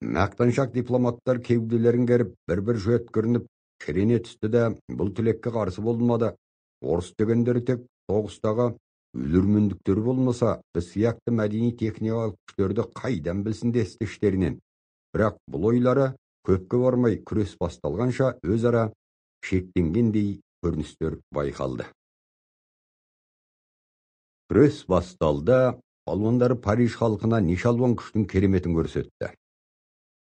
Мақтаншақ дипломаттар кеуделерін керіп, бір-бір жөткірініп, шірене түсті де, бұл тілекке қарсы болмады. Орыс дегендері тек соғыстағы өлермендіктері болмаса, біз сияқты мәдени техникалық күштерді қайдан білсін десті іштерінен. Бірақ бұл ойлары көпке бармай күрес басталғанша өзара шектенгендей көріністер байқалды. Күрес басталды, палуандары Париж халқына нешалуан күштің кереметін көрсетті.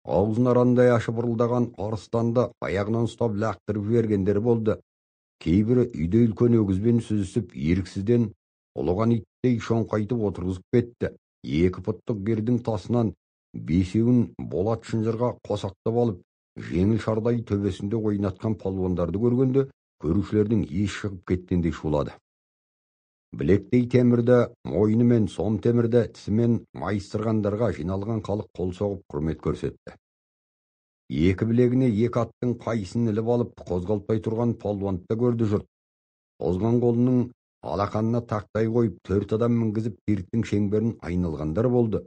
Аузын арандай ашып ырылдаған арыстанды аяғынан ұстап лақтырып жібергендері болды. Кейбірі үйде үлкен өгізбен сүзісіп, еріксізден ұлыған иттей шоңқайтып отырғызып кетті. Екі пұттық гердің тасынан бесеуін болат шынжырға қосақтап алып, жеңіл шардай төбесінде ойнатқан палуандарды көргенде, көрушілердің ес шығып кеткендей шулады. Білектей темірді, мойны мен сом темірді тісімен майыстырғандарға жиналған халық қол соғып құрмет көрсетті. Екі білегіне екі аттың қайсын іліп алып, қозғалтпай тұрған палуантты көрді жұрт. Озған қолының алақанына тақтай қойып, 4 адам мінгізіп, тирттің шеңберін айналғандар болды.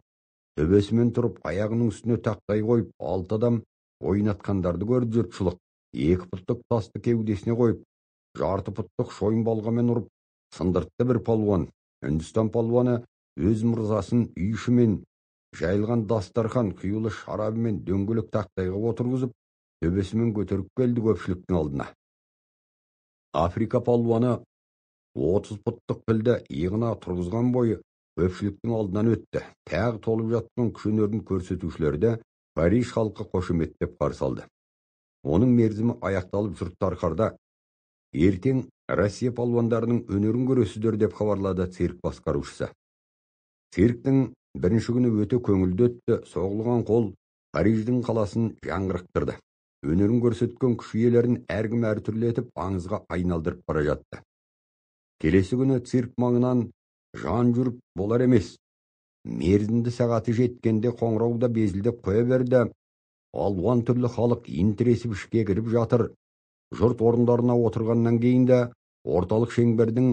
Төбесімен тұрып, аяғының үстіне тақтай қойып, 6 адам ойнатқандарды көрді жұртшылық. 2 пұттық тасты кеудесіне қойып, жарты пұттық шойын балғамен ұрып, сындыртты бір палуан. Үндістан палуаны өз мырзасын үй ішімен жайылған дастархан құюлы шарабымен дөңгелек тақтайға отырғызып, төбесімен көтеріп келді көпшіліктің алдына. Африка палуаны 30 пұттық пілді иығына тұрғызған бойы көпшіліктің алдынан өтті. Тағы толып жатқан күш өнерін көрсетушілерді Париж халқы қошеметтеп қарсы алды. Оның мерзімі аяқталып жұрт тарқарда. Ертең Россия палуандарының өнерін көресіздер деп хабарлады цирк басқарушысы. Цирктің бірінші күні өте көңілді өтті. Соғылған қол Париждің қаласын жаңғырықтырды. Өнерін көрсеткен күш иелерін әркім әртүрлі етіп аңызға айналдырып бара жатты. Келесі күні цирк маңынан жан жүріп болар емес. Мерзімді сағаты жеткенде қоңырауда безілдеп қоя берді. Алуан түрлі халық интересіп ішке кіріп жатыр. Жұрт орындарына отырғаннан кейінде орталық шеңбердің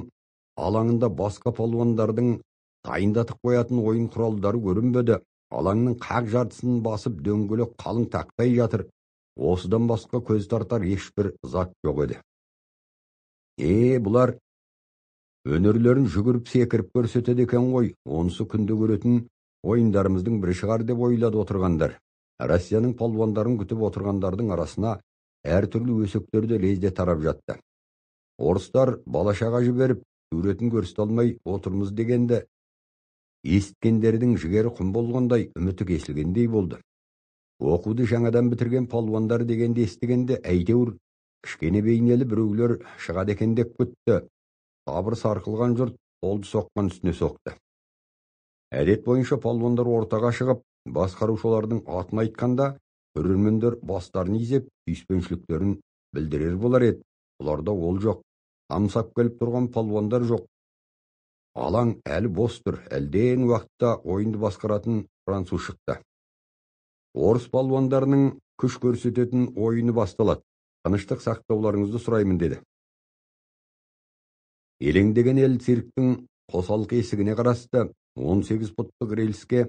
алаңында басқа палуандардың дайындатып қоятын ойын құралдары көрінбеді. Алаңның қақ жартысын басып дөңгелек қалың тақтай жатыр. Осыдан басқа көз тартар ешбір зат жоқ еді. Бұлар өнерлерін жүгіріп секіріп көрсетеді екен ғой. Онысы күнде көретін ойындарымыздың бірі шығар деп ойлады отырғандар. Россияның палуандарын күтіп отырғандардың арасына әртүрлі өсектерді лезде тарап жатты. Орыстар балашаға жіберіп, суретін көрсете алмай отырмыз дегенде, есіткендердің жігері құм болғандай, үміті кесілгендей болды. Оқуды жаңадан бітірген палуандар дегенде естігенде, әйтеуір кішкене бейнелі біреулер шығады екен деп күтті. Сабыр сарқылған жұрт қолды соққан үстіне соқты. Әдет бойынша палуандар ортаға шығып, басқарушылардың атын айтқанда, көрермендер бастарын изеп, сүйіспеншіліктерін білдірер болар еді. Бұларда ол жоқ. Самсап келіп тұрған палуандар жоқ. Алаң әлі бос тұр. Әлден уақытта ойынды басқаратын француз шықты. Орыс палуандарының күш көрсететін ойыны басталады. Тыныштық сақтауларыңызды сұраймын деді. Елеңдеген ел цирктің қосалқы есігіне қарасты. 18 пұттық рельске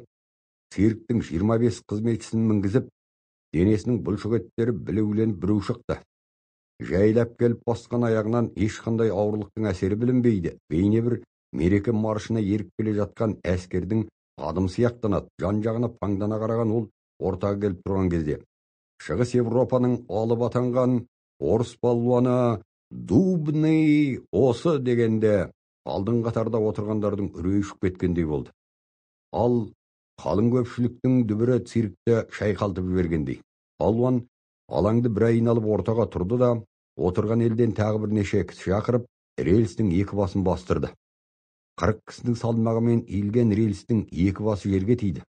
цирктің 25 қызметшісін мінгізіп, денесінің бұлшық еттері білеуленіп біреу шықты. Жайлап келіп басқан аяғынан ешқандай ауырлықтың әсері білінбейді. Бейне бір мереке маршына еріп келе жатқан әскердің адым сияқтанады. Жан-жағына паңдана қараған ол ортаға келіп тұрған кезде. Шығыс Европаның алып атанған орыс палуаны Дубный осы дегенде алдың қатарда отырғандардың үрейі ұшып кеткендей болды. Ал қалың көпшіліктің дүбірі циркті шайқалтып жібергендей. Палуан алаңды бір айналып ортаға тұрды да, отырған елден тағы бірнеше кісі шақырып, рельстің екі басын бастырды. 40 кісінің салмағымен иілген рельстің екі басы жерге тиді.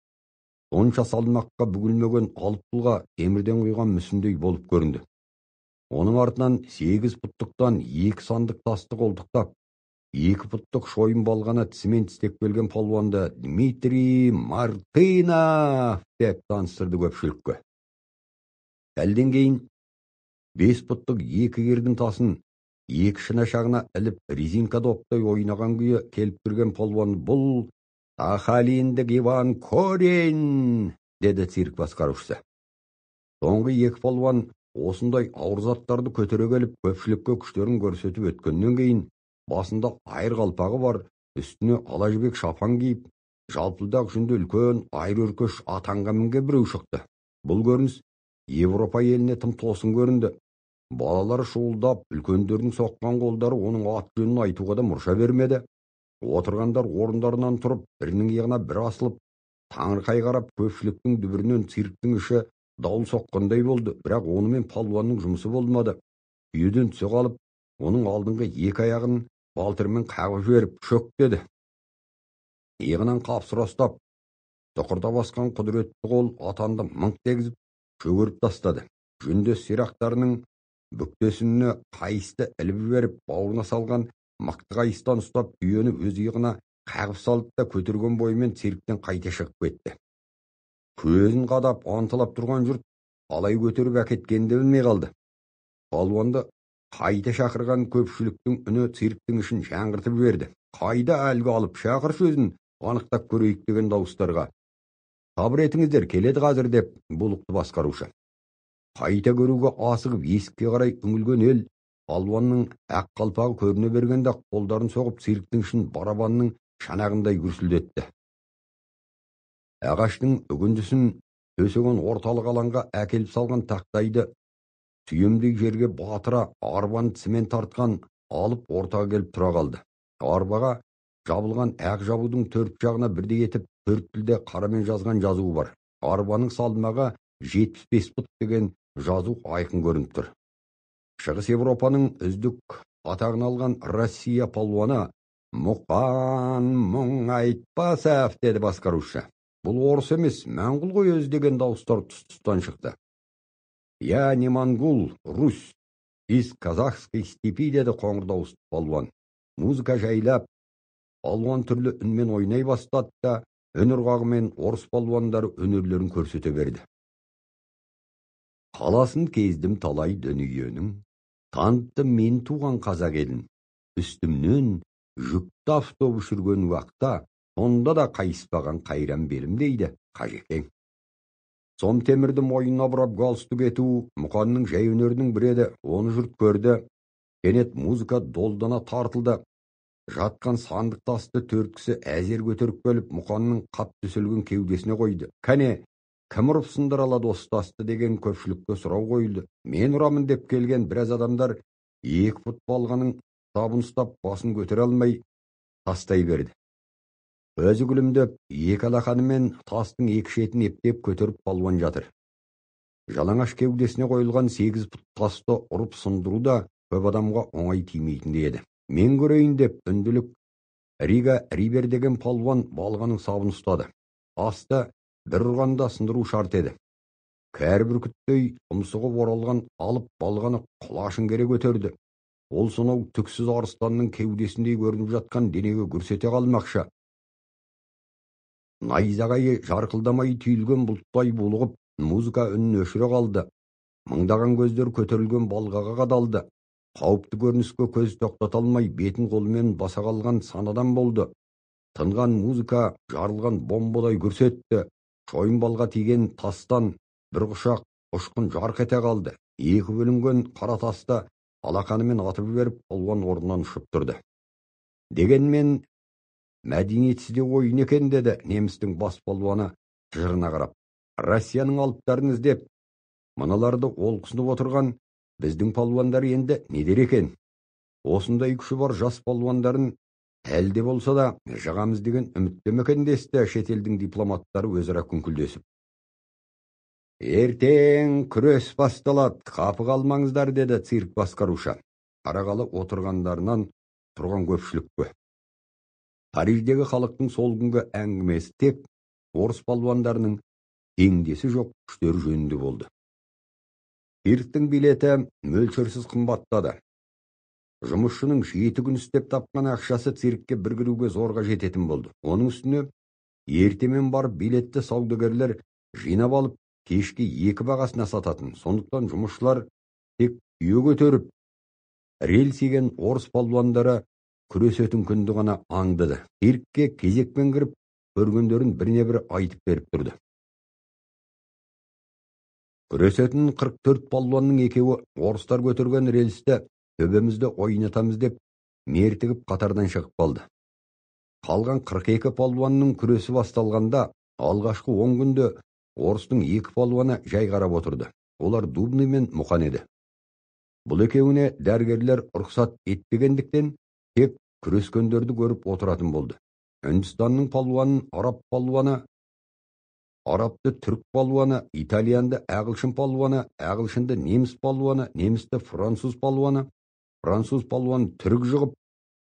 Сонша салмаққа бүгілмеген алып пұлға темірден құйған мүсіндей болып көрінді. Оның артынан 8 пұттықтан 2 сандық тасты қолтықтап, 2 пұттық шойын балғана тісімен тістеп келген палуанды Дмитрий Мартынов деп таныстырды көпшілікке. Әлден кейін 5 пұттық 2 кердің тасын 2 шыны шағына іліп резинка доптай ойнаған күйі келіп тұрген палуан бұл Сахалиндік Иван Корень деді цирк басқарушысы. Соңғы екі палуан осындай ауыр заттарды көтере келіп көпшілікке күштерін көрсетіп өткеннен кейін басында айыр қалпағы бар, үстіне ала жібек шапан киіп, жалпылдақ жүнді үлкен айыр өркеш атанға мінген біреу шықты. Бұл көрініс Европа еліне тым тосын көрінді. Балалар шуылдап, үлкендердің соққан қолдары оның ат жөнін айтуға да мұрша бермеді. Отырғандар орындарынан тұрып, бірінің иығына бір асылып, таңырқай қарап, көпшіліктің дүбірінен цирктің іші дауыл соққандай болды, бірақ онымен палуанның жұмысы болмады. Үйден түсе қалып, оның алдыңғы екі аяғын балтырмен қағып жіберіп, шөк деді. Иығынан қапсыра ұстап, тұқырда басқан құдіретті қол атанды мыңқ дегізіп, шөгеріп тастады. Жүндес сирақтарының бүктесініне қайысты іліп жіберіп, бауырына салған мықты қайыстан ұстап, түйені өз иығына қағып салды да көтерген бойымен цирктен қайта шығып кетті. Көзін қадап, анталап тұрған жұрт қалай көтеріп әкеткенді білмей қалды. Палуанды қайта шақырған көпшіліктің үні цирктің ішін жаңғыртып жіберді. Қайда әлгі алып шақыршы өзін, анықтап көрейік деген дауыстарға. Сабыр етіңіздер, келеді қазір, деп булықты басқарушы. Қайта көруге асығып есікке қарай үңілген ел, палуанның ақ қалпағы көріне бергенде қолдарын соғып цирктің ішін барабанның шанағындай гүрсілдетті. Ағаштың үгіндісін төсеген орталық алаңға әкеліп салған тақтайды сүйемдей жерге батыра арбаны цемент тартқан алып ортаға келіп тұра қалды. Арбаға жабылған ақ жабудың төрт жағына бірдей етіп төрт тілде қарамен жазған жазуы бар. Арбаның салмағы 75 пұт деген жазу айқын көрініп тұр. Шығыс Европаның үздік атағын алған Россия палуаны «Мұқан мұң айтпасов» деді басқарушы. Бұл орыс емес, моңғол ғой өзі деген дауыстар тұс-тұстан шықты. Я не монгол, Русь, из казахской степи, деді қоңыр дауысты палуан. Музыка жайлап, палуан түрлі үнмен ойнай бастады да, үн ырғағымен орыс палуандары өнерлерін көрсете берді. Қаласын кездім талай дүниенің, танытты мен туған қазақ елін. Үстімнен жүкті автобус жүрген уақытта, сонда да қайыспаған қайран белім, дейді Қажекең. Сом темірді мойнына бұрап галстук ету Мұқанның жай өнерінің бірі еді. Оны жұрт көрді. Кенет музыка долдана тартылды. Жатқан сандық тасты төрт кісі әзер көтеріп келіп, Мұқанның қап төселген кеудесіне қойды. Кәне, кім ұрып сындыра алады осы тасты деген көпшілікке сұрау қойылды. Мен ұрамын деп келген біраз адамдар 2 фут балғаның сабын ұстап, басын көтере алмай тастай берді. Өзі күлімдеп, екі алақанымен тастың екі шетін ептеп көтеріп палуан жатыр. Жалаңаш кеудесіне қойылған 8 пұт тасты ұрып сындыру да көп адамға оңай тимейтін еді. Мен көрейін деп үнділік Рига Рибер деген палуан балғаның сабын ұстады. Тасты бір ұрғанда сындыру шарт еді. Кәрі бүркіттей тұмсығы оралған алып балғаны құлашын кере көтерді. Ол сонау түксіз арыстанның кеудесіндей көрініп жатқан денеге көрсете қалмақшы. Найзағайы жарқылдамай түйілген бұлттай булығып, музыка үнін өшіре қалды. Мыңдаған көздер көтерілген балғаға қадалды. Қауіпті көрініске көз тоқтата алмай бетін қолымен баса қалған санадан болды. Тынған музыка жарылған бомбадай көрсетті. Шойын балға тиген тастан бір құшақ ұшқын жарқ ете қалды. Екі бөлінген қара таста алақанымен атып жіберіп, палуан орнынан ұшып тұрды. Дегенмен мәдениетсізде ойын екен, деді немістің бас палуаны жырына қарап. Россияның алыптарын іздеп, мыналарды олқысынып отырған біздің палуандар енді не дер екен? Осындай күші бар жас палуандарын әлде болса да жағамыз деген үміттемекен, десті шетелдің дипломаттары өзара күңкілдесіп. Ертең күрес басталады, қапы қалмаңыздар, деді цирк басқарушы. Қарағалы отырғандарынан тұрған көпшілікке. Париждегі халықтың сол күнгі әңгімесі тек орыс палуандарының теңдесі жоқ күштері жөнінде болды. Цирктің билеті мөлшерсіз қымбаттады. Жұмысшының 7 күн істеп тапқан ақшасы циркке бір кіруге зорға жететін болды. Оның үстіне ертемен барып билетті саудагерлер жинап алып, кешке 2 бағасына сататын. Сондықтан жұмысшылар тек түйе көтеріп, рельс иген орыс палуандары күресетін күнді ғана аңдыды. Циркке кезекпен кіріп, көргендерін біріне бірі айтып беріп тұрды. Күресетін 44 палуанның екеуі орыстар көтерген рельсті төбемізді ойнатамыз деп мертігіп қатардан шығып қалды. Қалған 42 палуанның күресі басталғанда алғашқы 10 күнде орыстың 2 палуаны жай қарап отырды. Олар Дубный мен Мұқан еді. Бұл екеуіне дәрігерлер рұқсат етпегендіктен тек күрескендерді көріп отыратын болды. Үндістанның палуанын араб палуаны, арабты түрк палуаны, итальянды ағылшын палуаны, ағылшынды неміс палуаны, немісті француз палуаны, француз палуаны түрік жығып,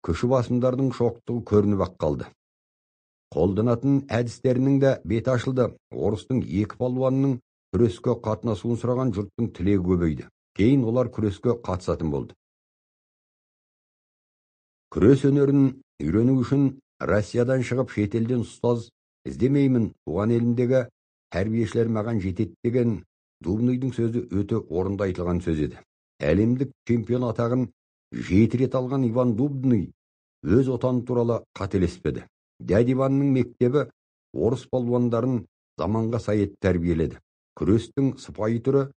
күші басымдардың шоқтығы көрініп ақ қалды. Қолданатын әдістерінің де беті ашылды. Орыстың 2 палуанының күреске қатынасуын сұраған жұрттың тілегі көбейді. Кейін олар күреске қатысатын болды. Күрес өнерін үйрену үшін Россиядан шығып шетелден ұстаз іздемеймін, туған елімдегі тәрбиешілер маған жетеді деген Дубныйдың сөзі өте орынды айтылған сөз еді. Әлемдік чемпион атағын 7 рет алған Иван Дубный өз отаны туралы қателеспеді. Дядя Иванның мектебі орыс палуандарын заманға сай етіп тәрбиеледі. Күрестің сыпайы түрі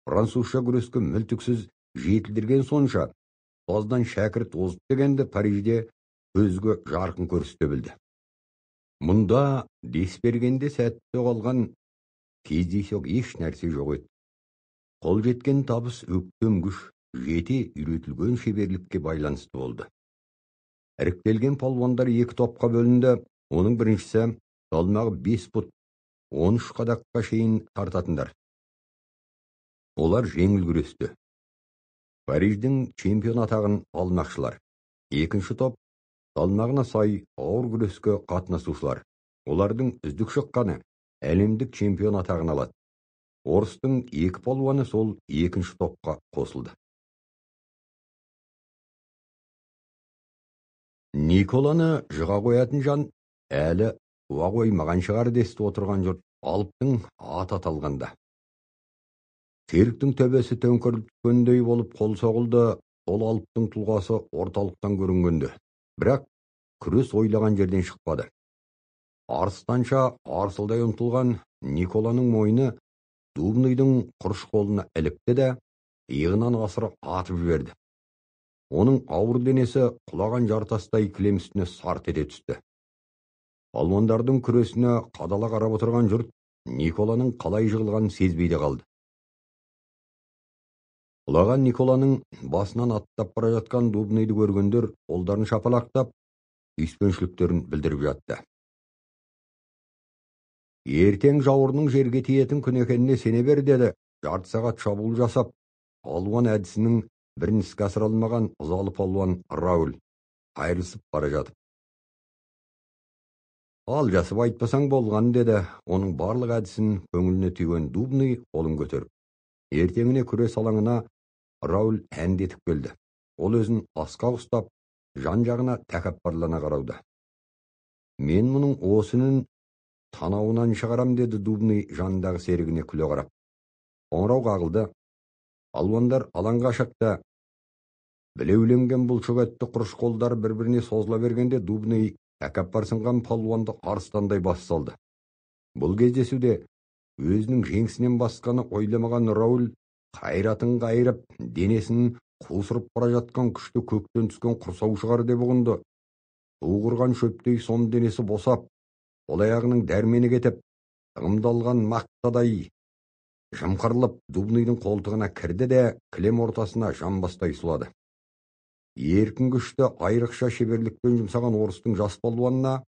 французша күреске мүлтіксіз жетілдірген сонша, ұстаздан шәкірт озып дегенді Парижде көзге жарқын көрсете білді. Мұнда дес бергенде сәтті қалған кездейсоқ еш нәрсе жоқ еді. Қол жеткен табыс өктем күш, жете үйретілген шеберлікке байланысты болды. Іріктелген палуандар 2 топқа бөлінді. Оның біріншісі салмағы 5 фут 13 қадаққа шейін тартатындар. Олар жеңіл күресті. Париждің чемпион атағын алмақшылар. Екінші топ салмағына сай ауыр күреске қатынасушылар. Олардың үздік шыққаны әлемдік чемпион атағын алады. Орыстың 2 палуаны сол екінші топқа қосылды. Николаны жыға қоятын жан әлі уа қоймаған шығар десті отырған жұрт Алыптың аты аталғанда. Серіктің төбесі төңкеріліп түскендей болып қол соғылды. Сол Алыптың тұлғасы орталықтан көрінгенде. Бірақ күрес ойлаған жерден шықпады. Арыстанша арсылдай ұмтылған Николаның мойны Дубныйдың құрыш қолына ілікті де иығынан асыра атып жіберді. Оның ауыр денесі құлаған жартастай кілем үстіне сарт ете түсті. Палуандардың күресіне қадала қарап отырған жұрт Николаның қалай жығылғанын сезбей де қалды. Құлаған Николаның басынан аттап бара жатқан Дубныйды көргендер қолдарын шапалақтап, сүйіспеншіліктерін білдіріп жатты. Ертең жауырының жерге тиетін күн екеніне сене бер деді. Жарты сағат шабуыл жасап, палуан әдісінің бірін іске асыра алмаған ызалы палуан Рауль айырылысып бара жатып. Ал жасып айтпасаң болған деді. Оның барлық әдісін көңіліне түйген Дубный қолын көтеріп. Ертеңіне күрес алаңына Рауль әндетіп келді. Ол өзін асқақ ұстап, жан-жағына тәкаппарлана қарауда. Мен мұның осының танауынан шығарам деді Дубный жанындағы серігіне күле қарап. Қоңырау қағылды. Палуандар алаңға шықты. Білеуленген бұл шөгетті құрыш қолдар бір-біріне созыла бергенде Дубный тәкаппар сынған палуанды арыстандай бас салды. Бұл кездесуде өзінің жеңісінен басқаны ойламаған Рауль қайратын қайрап, денесін қусырып бара жатқан күшті көктен түскен құрсау шығар деп ұғынды. Суғырған шөптей сом денесі босап, қол аяғының дәрмені кетіп, ығымдалған мақтадай жымқырылып Дубныйдың қолтығына кірді де кілем ортасына жамбастай сұлады. Еркін күшті айрықша шеберлікпен жұмсаған орыстың жас палуанына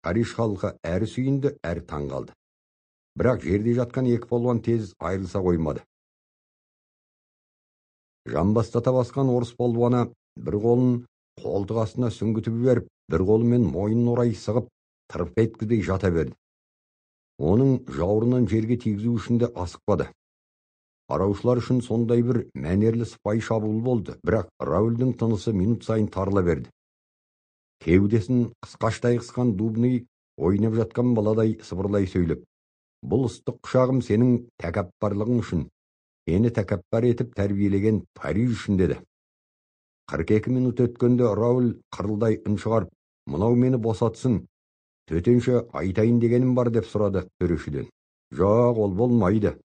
Париж халқы әрі сүйінді, әрі таң қалды. Бірақ жерде жатқан 2 палуан тез айырылса қоймады. Жамбастата басқан орыс палуаны бір қолын қолтық астына сүңгітіп жіберіп, бір қолымен мойнын орай сығып, тырп еткізбей жата берді. Оның жауырынан жерге тигізу үшін де асықпады. Қараушылар үшін сондай бір мәнерлі сыпайы шабуыл болды, бірақ Раульдің тынысы минут сайын тарыла берді. Кеудесін қысқаштай қысқан Дубный ойнап жатқан баладай сыбырлай сөйлеп: "Бұл ыстық құшағым сенің тәкаппарлығың үшін, сені тәкаппар етіп тәрбиелеген Париж үшін" деді. 42 минут өткенде Рауль қырылдай үн шығарып: "Мынау мені босатсын, төтенше айтайын дегенім бар" деп сұрады төрешіден. "Жоқ, ол болмайды.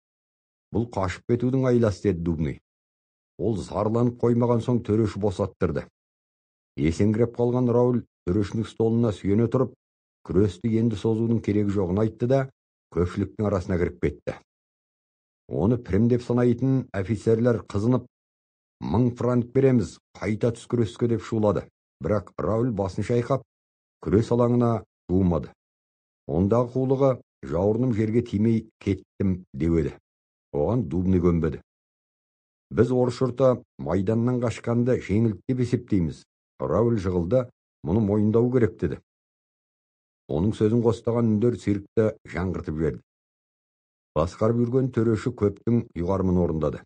Бұл қашып кетудің айласы, деді Дубный. Ол зарланып қоймаған соң төреші босаттырды. Есеңгіреп қалған Рауль төрешінің столына сүйене тұрып, күресті енді созудың керегі жоғын айтты да, көпшіліктің арасына кіріп кетті. Оны пірім деп санайтын офицерлер қызынып, 1000 франк береміз, қайта түс күреске деп шулады. Бірақ Рауль басын шайқап, күрес алаңына жуымады. Ондағы қулығы жауырыным жерге тимей кеттім деп еді. Оған Дубный көнбеді. Біз орыс жұрты майданнан қашқанды жеңілдік деп есептейміз. Рауль жығылды, мұны мойындау керек деді. Оның сөзін қостаған үндер циркті жаңғыртып жіберді. Басқарып жүрген төреші көптің ұйғарымын орындады.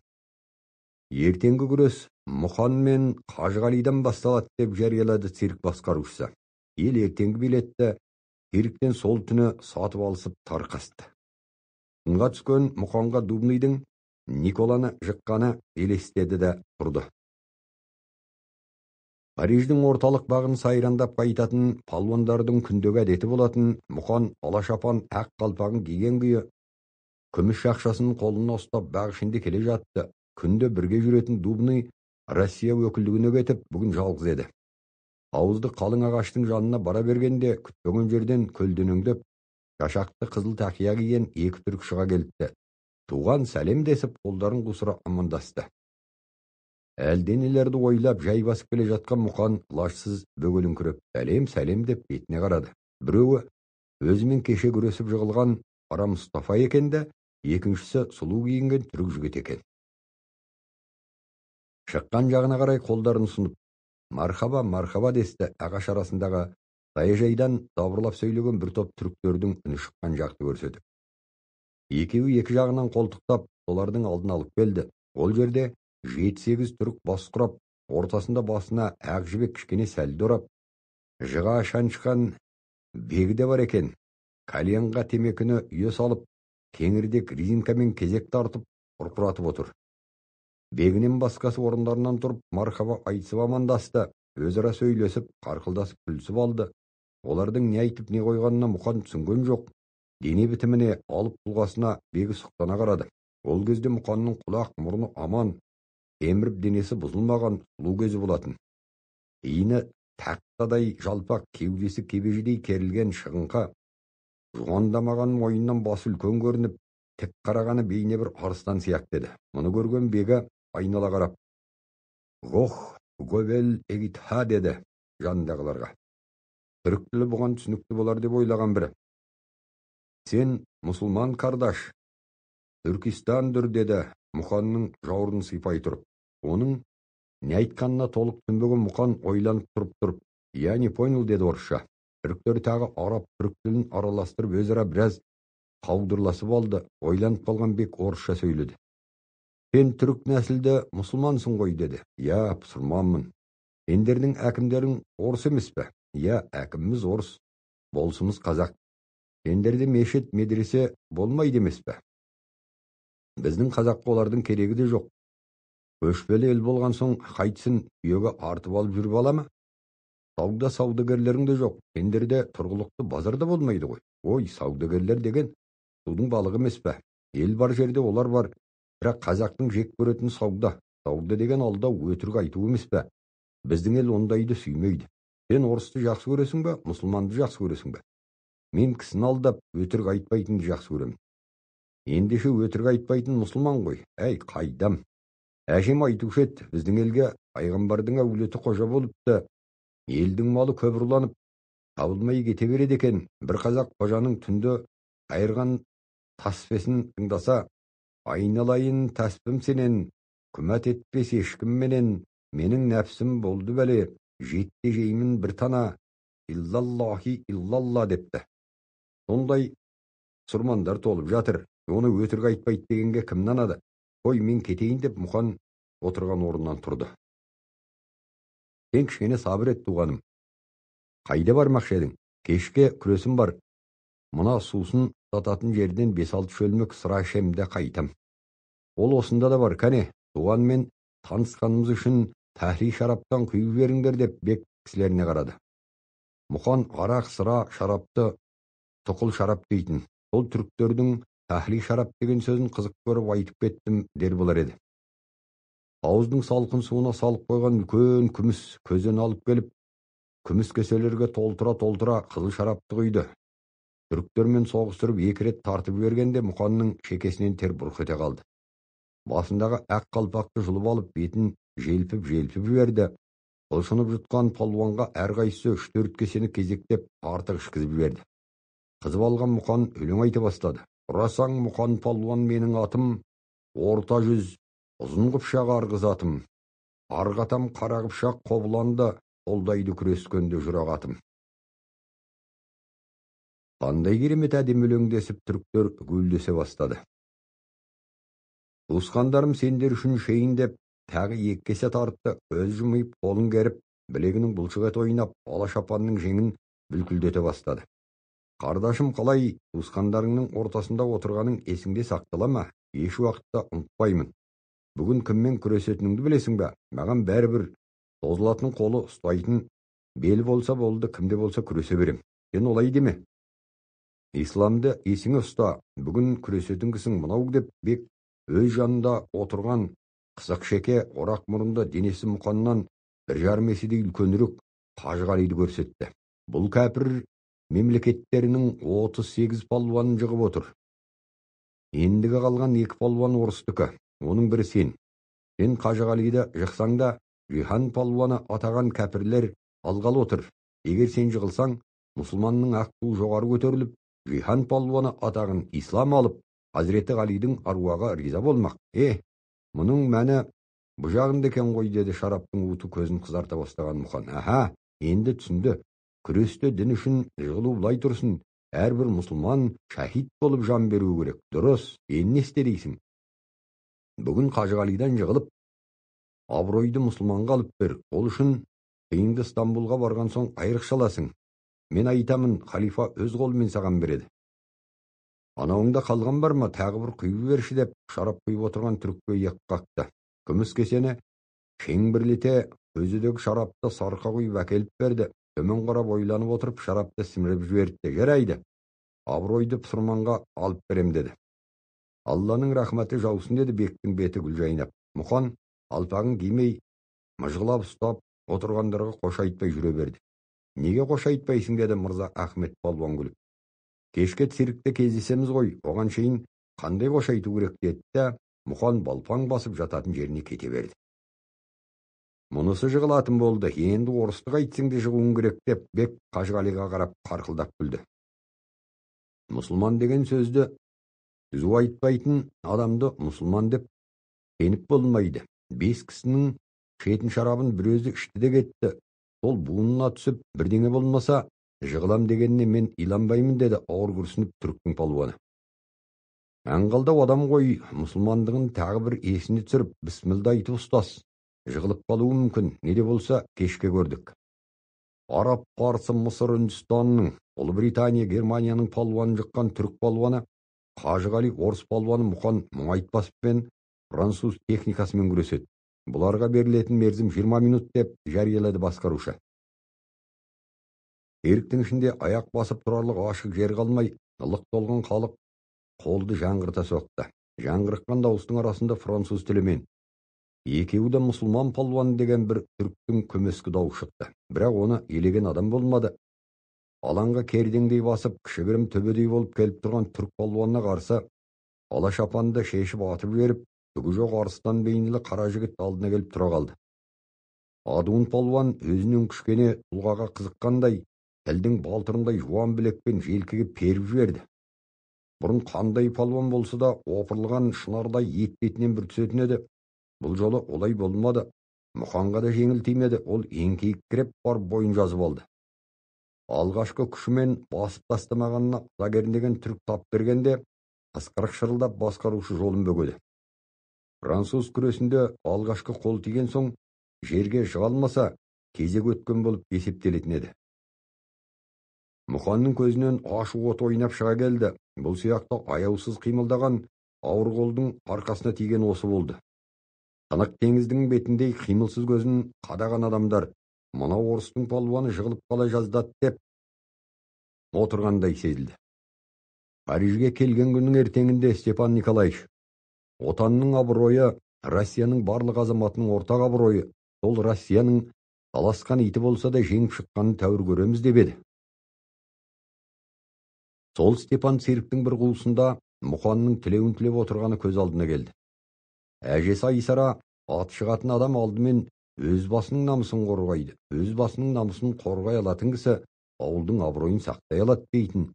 Ертеңгі күрес Мұқан мен Қажығалидан басталады деп жариялады цирк басқарушысы. Ел ертеңгі билетті цирктен сол түні сатып алысып тарқасты. Сынға түскен Мұқанға Дубныйдың Николаны жыққаны елестеді де тұрды. Париждің орталық бағын сайрандап қайтатын палуандардың күндегі әдеті болатын Мұқан алашапан ақ қалпағын киген күйі күміс шақшасын қолына ұстап бақ ішінде келе жатты. Күнде бірге жүретін Дубный Россия өкілдігіне кетіп, бүгін жалғыз еді. Ауызды қалың ағаштың жанына бара бергенде, күтпеген жерден көлденеңдеп, шашақты қызыл тақия киген екі түрік шыға келді. Туған сәлем десіп, қолдарын қусыра амандасты. Әлденелерді ойлап, жай басып келе жатқан Мұқан лажсыз бөгеліңкіреп, сәлем деп бетіне қарады. Біреуі өзімен кеше күресіп жығылған Ара Мұстафа екенді, екіншісі сұлу киінген түрік жігіт екен. Шыққан жағына қарай қолдарын ұсынып, мархаба десті. Ағаш арасындағы саяжайдан дабырлап сөйлеген бір топ түріктердің үні шыққан жақты көрсетіп. Екеуі екі жағынан қолтықтап, солардың алдын алып келді. Ол жерде 7-8 түрік бас құрап, ортасында басына ақ жібек кішкене сәлді орап, жыға шаншқан бегі де бар екен. Кальянға темекіні үйе салып, кеңірдек резинкамен кезек тартып, ұрқыратып отыр. Бегінен басқасы орындарынан тұрып, мархаба айтысып амандасты. Өзара сөйлесіп, қарқылдасып күлісіп алды. Олардың не айтып не қойғанына Мұқан түсінген жоқ. Дене бітіміне, алып тұлғасына бегі сұқтана қарады. Ол кезде Мұқанның құлақ мұрны аман, теміріп денесі бұзылмаған сұлу көзі болатын. Иіні тақтадай жалпақ, кеудесі кебежедей керілген шығыңқа, жуандамаған мойыннан басы үлкен көрініп, тік қарағаны бейне бір арыстан сияқты еді. Мұны көрген бегі айнала қарап, «Ох, гөвел егитха» деді жанындағыларға. Түрік тілі бұған түсінікті болар деп ойлаған бірі. «Сен мұсылман кардаш, Түркистандыр» деді Мұқанның жауырын сипай тұрып. Оның не айтқанына толық түсінбеген Мұқан ойланып тұрып, «Я не понял» деді орысша. Түріктер тағы араб түрік тілін араластырып өзара біраз қаудырласып алды. Ойланып қалған бек орысша сөйледі. «Сен түрік нәсілді мұсылмансың ғой» деді. «Я, мұсылманмын». «Сендердің әкімдерің орыс емес пе?» «Я, әкіміміз орыс, болысымыз қазақ». «Сендерде мешіт, медресе болмайды емес пе?» «Біздің қазаққа олардың керегі де жоқ. Көшпелі ел болған соң қайтсын, үйге артып алып жүріп ала ма? Саудагерлерің де жоқ. Сендерде тұрғылықты базарда болмайды ғой». «Ой, саудагерлер деген судың балығы емес пе? Ел бар жерде олар бар. Бірақ қазақтың жек көретін сауда деген алда өтірік айту емес пе? Біздің ел ондайды сүймейді. Сен орысты жақсы көресің бе, мұсылманды жақсы көресің бе?» «Мен кісіні алдап өтірік айтпайтынды жақсы көремін». «Ендеше өтірік айтпайтын мұсылман ғой». «Әй, қайдам. Әжем айтушы еді, біздің елге пайғамбардың әулеті қожа болыпты. Елдің малы көп ұрланып, табылмай кете береді екен. Бір қазақ қожаның түнде айырған таспесін тыңдаса, айналайын таспым сенен, күмәт етпес ешкім менен, менің нәпсім болды бәле, жетті жеймін бір тана, иллаллахи иллалла» депті. Сондай сұрмандар толып жатыр. Оны өтірік айтпайды дегенге кім нанады? «Қой, мен кетейін» деп Мұқан отырған орнынан тұрды. «Сен кішкене сабыр ет, туғаным. Қайда бармақшы едің?» «Кешке күресім бар. Мұна сусын сататын жерден 5-6 шөлмек сыра ішемде қайтам». «Ол осында да бар, кәне, туғанмен танысқанымыз үшін тәхли шараптан құйып беріңдер» деп бек кісілеріне қарады. Мұқан арақ, сыра, шарапты тұқыл шарап дейтін. Сол түріктердің тахли шарап деген сөзін қызық көріп айтып кеттім дер болар еді. Ауыздың салқын суына салып қойған үлкен күміс көзен алып келіп, күміс кеселерге толтыра қызыл шарапты құйды. Түріктермен соғыстырып 2 рет тартып жібергенде Мұқанның шекесінен тер бұрқ ете қалды. Басындағы ақ қалпақты жұлып алып, бетін желпіп жіберді. Құлшынып жұтқан палуанға әрқайсысы 3-4 кесені кезектеп артық ішкізіп жіберді. Қызып алған Мұқан өлең айта бастады. Ұрасаң Мұқан палуан менің атым, орта жүз, ұзын қыпшақ арғыз атым. Арғатам қара қыпшақ қобыланды, қолдайды күрескенде жүрақ атым. Қандай керемет әдемі өлеңдесіп түріктер гүлдесе бастады. Туысқандарым сендер үшін шейін деп, тағы 2 кесе тартты, көз жұмайып, қолын керіп, білегінің бұлшық еті ойнап, ала шапанның жеңін бүлкілдете бастады. Қардашым, қалай туысқандарыңның ортасында отырғаның есіңде сақтала ма? Еш уақытта ұмытпаймын. Бүгін кіммен күресетініңді білесің бе? Маған бәрібір, созылатын қолы ұстайтын бел болса болды, кімде болса күресе берем. Сен олай деме. Исламды есіңе ұста, бүгін күресетін кісің мынау деп бек өз жанында отырған қысық шеке, орақ мұрынды денесі Мұқаннан 1,5 еседей үлкенірек Қажығалиды көрсетті. Бұл кәпір мемлекеттерінің 38 палуанын жығып отыр. Ендігі қалған 2 палуан орыстікі, оның бірі сен. Сен Қажығалиды жықсаң да, Жихан палуаны атаған кәпірлер алғалы отыр. Егер сен жығылсаң, мұсылманның ақ туы жоғары көтеріліп, Жихан палуаны атағын ислам алып, Hazreti Ali'дің аруаға риза болмақ. Мұның мәні бұжағында екен ғой, деді шараптың уыты көзін қызарта бастаған Мұқан. Аха, енді түсінді. Күресте дін үшін жығылу былай тұрсын. Әрбір мұсылман шахид болып жан беру керек. Дұрыс, енді не істейсің? Бүгін Қажығалидан жығылып, абыройды мұсылманға алып бер. Ол үшін қиынды Стамбулға барған соң айрықшаласың. Мен айтамын, халифа өз қолымен саған береді. Анауыңда қалған бар ма? Тағы бір құйып берші деп, шарап құйып отырған түрікке иек қақты. Күміс кесені шеңбірлете өзідегі шарапты сарқа құйып әкеліп берді. Төмен қарап ойланып отырып, шарапты сіміріп жіберді. Жарайды, абыройды пұсырманға алып берем деді. Алланың рахматы жаусын, деді бектің беті гүл жайнап. Мұқан алпағын кимей, мыжғылап ұстап отырғандарға қош айтпай жүре берді. Неге қош айтпайсың, деді мырза Ахмет палуан күліп. Кешке циркте кездесеміз ғой, оған шейін қандай қош айту керек, деді де Мұқан балпаң басып жататын жеріне кете берді. Мұнысы жығылатын болды. Енді орыстық айтсың де жығуың керек деп, бек Қажығалиға қарап қарқылдап күлді. Мұсылман деген сөзді түзу айтпайтын адамды мұсылман деп сеніп болмайды. 5 кісінің шетін шарабын бір өзі ішті де кетті. Сол буынына түсіп, бірдеңе болмаса, жығылам дегеніне мен иланбаймын, деді ауыр күрсініп түріктің палуаны. Аңғалдау адам ғой, мұсылмандығын тағы бір есіне түсіріп, бісмілда айтып ұстас. Жығылып қалуы мүмкін, не де болса кешке көрдік. Араб, Парсы, Мысыр, Үндістанның, Ұлыбритания, Германияның палуанын жыққан түрік палуаны, Қажығали орыс палуаны Мұқан мұңайтпаспен француз техникасымен күреседі. Бұларға берілетін мерзім 20 минут деп жариялады басқарушы. Еріктің ішінде аяқ басып тұрарлық ашық жер қалмай, лық толған халық қолды жаңғырта соқты. Жаңғырыққан дауыстың арасында француз тілімен екеуі де мұсылман палуан деген бір түріктің көмескі дауы шықты. Бірақ оны елеген адам болмады. Алаңға кердеңдей басып, кішігірім төбедей болып келіп тұрған түрік палуанына қарсы ала шапанды шешіп атып жіберіп, түгі жоқ арыстан бейнелі қара жігіт алдына келіп тұра қалды. Адуын палуан өзінен кішкене тұлғаға қызыққандай, тілдің балтырындай жуан білекпен желкеге періп жіберді. Бұрын қандай палуан болса да опырылған шынардай ет-бетінен бір түсетін еді. Бұл жолы олай болмады. Мұқанға да жеңіл тимеді. Ол еңкейіп барып бойын жазып алды. Алғашқы күшімен басып тастамағанына лагеріндеген түрік тап бергенде, ысқырық шырылдап басқарушы жолын бөгеді. Француз күресінде алғашқы қол тиген соң, жерге жығалмаса, кезек өткен болып есептелетін еді. Мұқанның көзінен ашу от ойнап шыға келді. Бұл сияқты аяусыз қимылдаған ауыр қолдың арқасына тиген осы болды. Тынық теңіздің бетіндей қимылсыз көзін қадаған адамдар, мына орыстың палуаны жығылып қала жаздады деп отырғандай сезілді. Парижге келген күннің ертеңінде Степан Николаевич, отанның абыройы, Россияның барлық азаматының ортақ абыройы, сол Россияның таласқан иті болса да жеңіп шыққанын тәуір көреміз деп еді. Сол Степан цирктің бір қуысында Мұқанның тілеуін тілеп отырғаны көз алдына келді. Әжесі Айсара, аты шығатын адам алдымен өз басының намысын қорғайды, өз басының намысын қорғай алатын кісі ауылдың абыройын сақтай алады дейтін.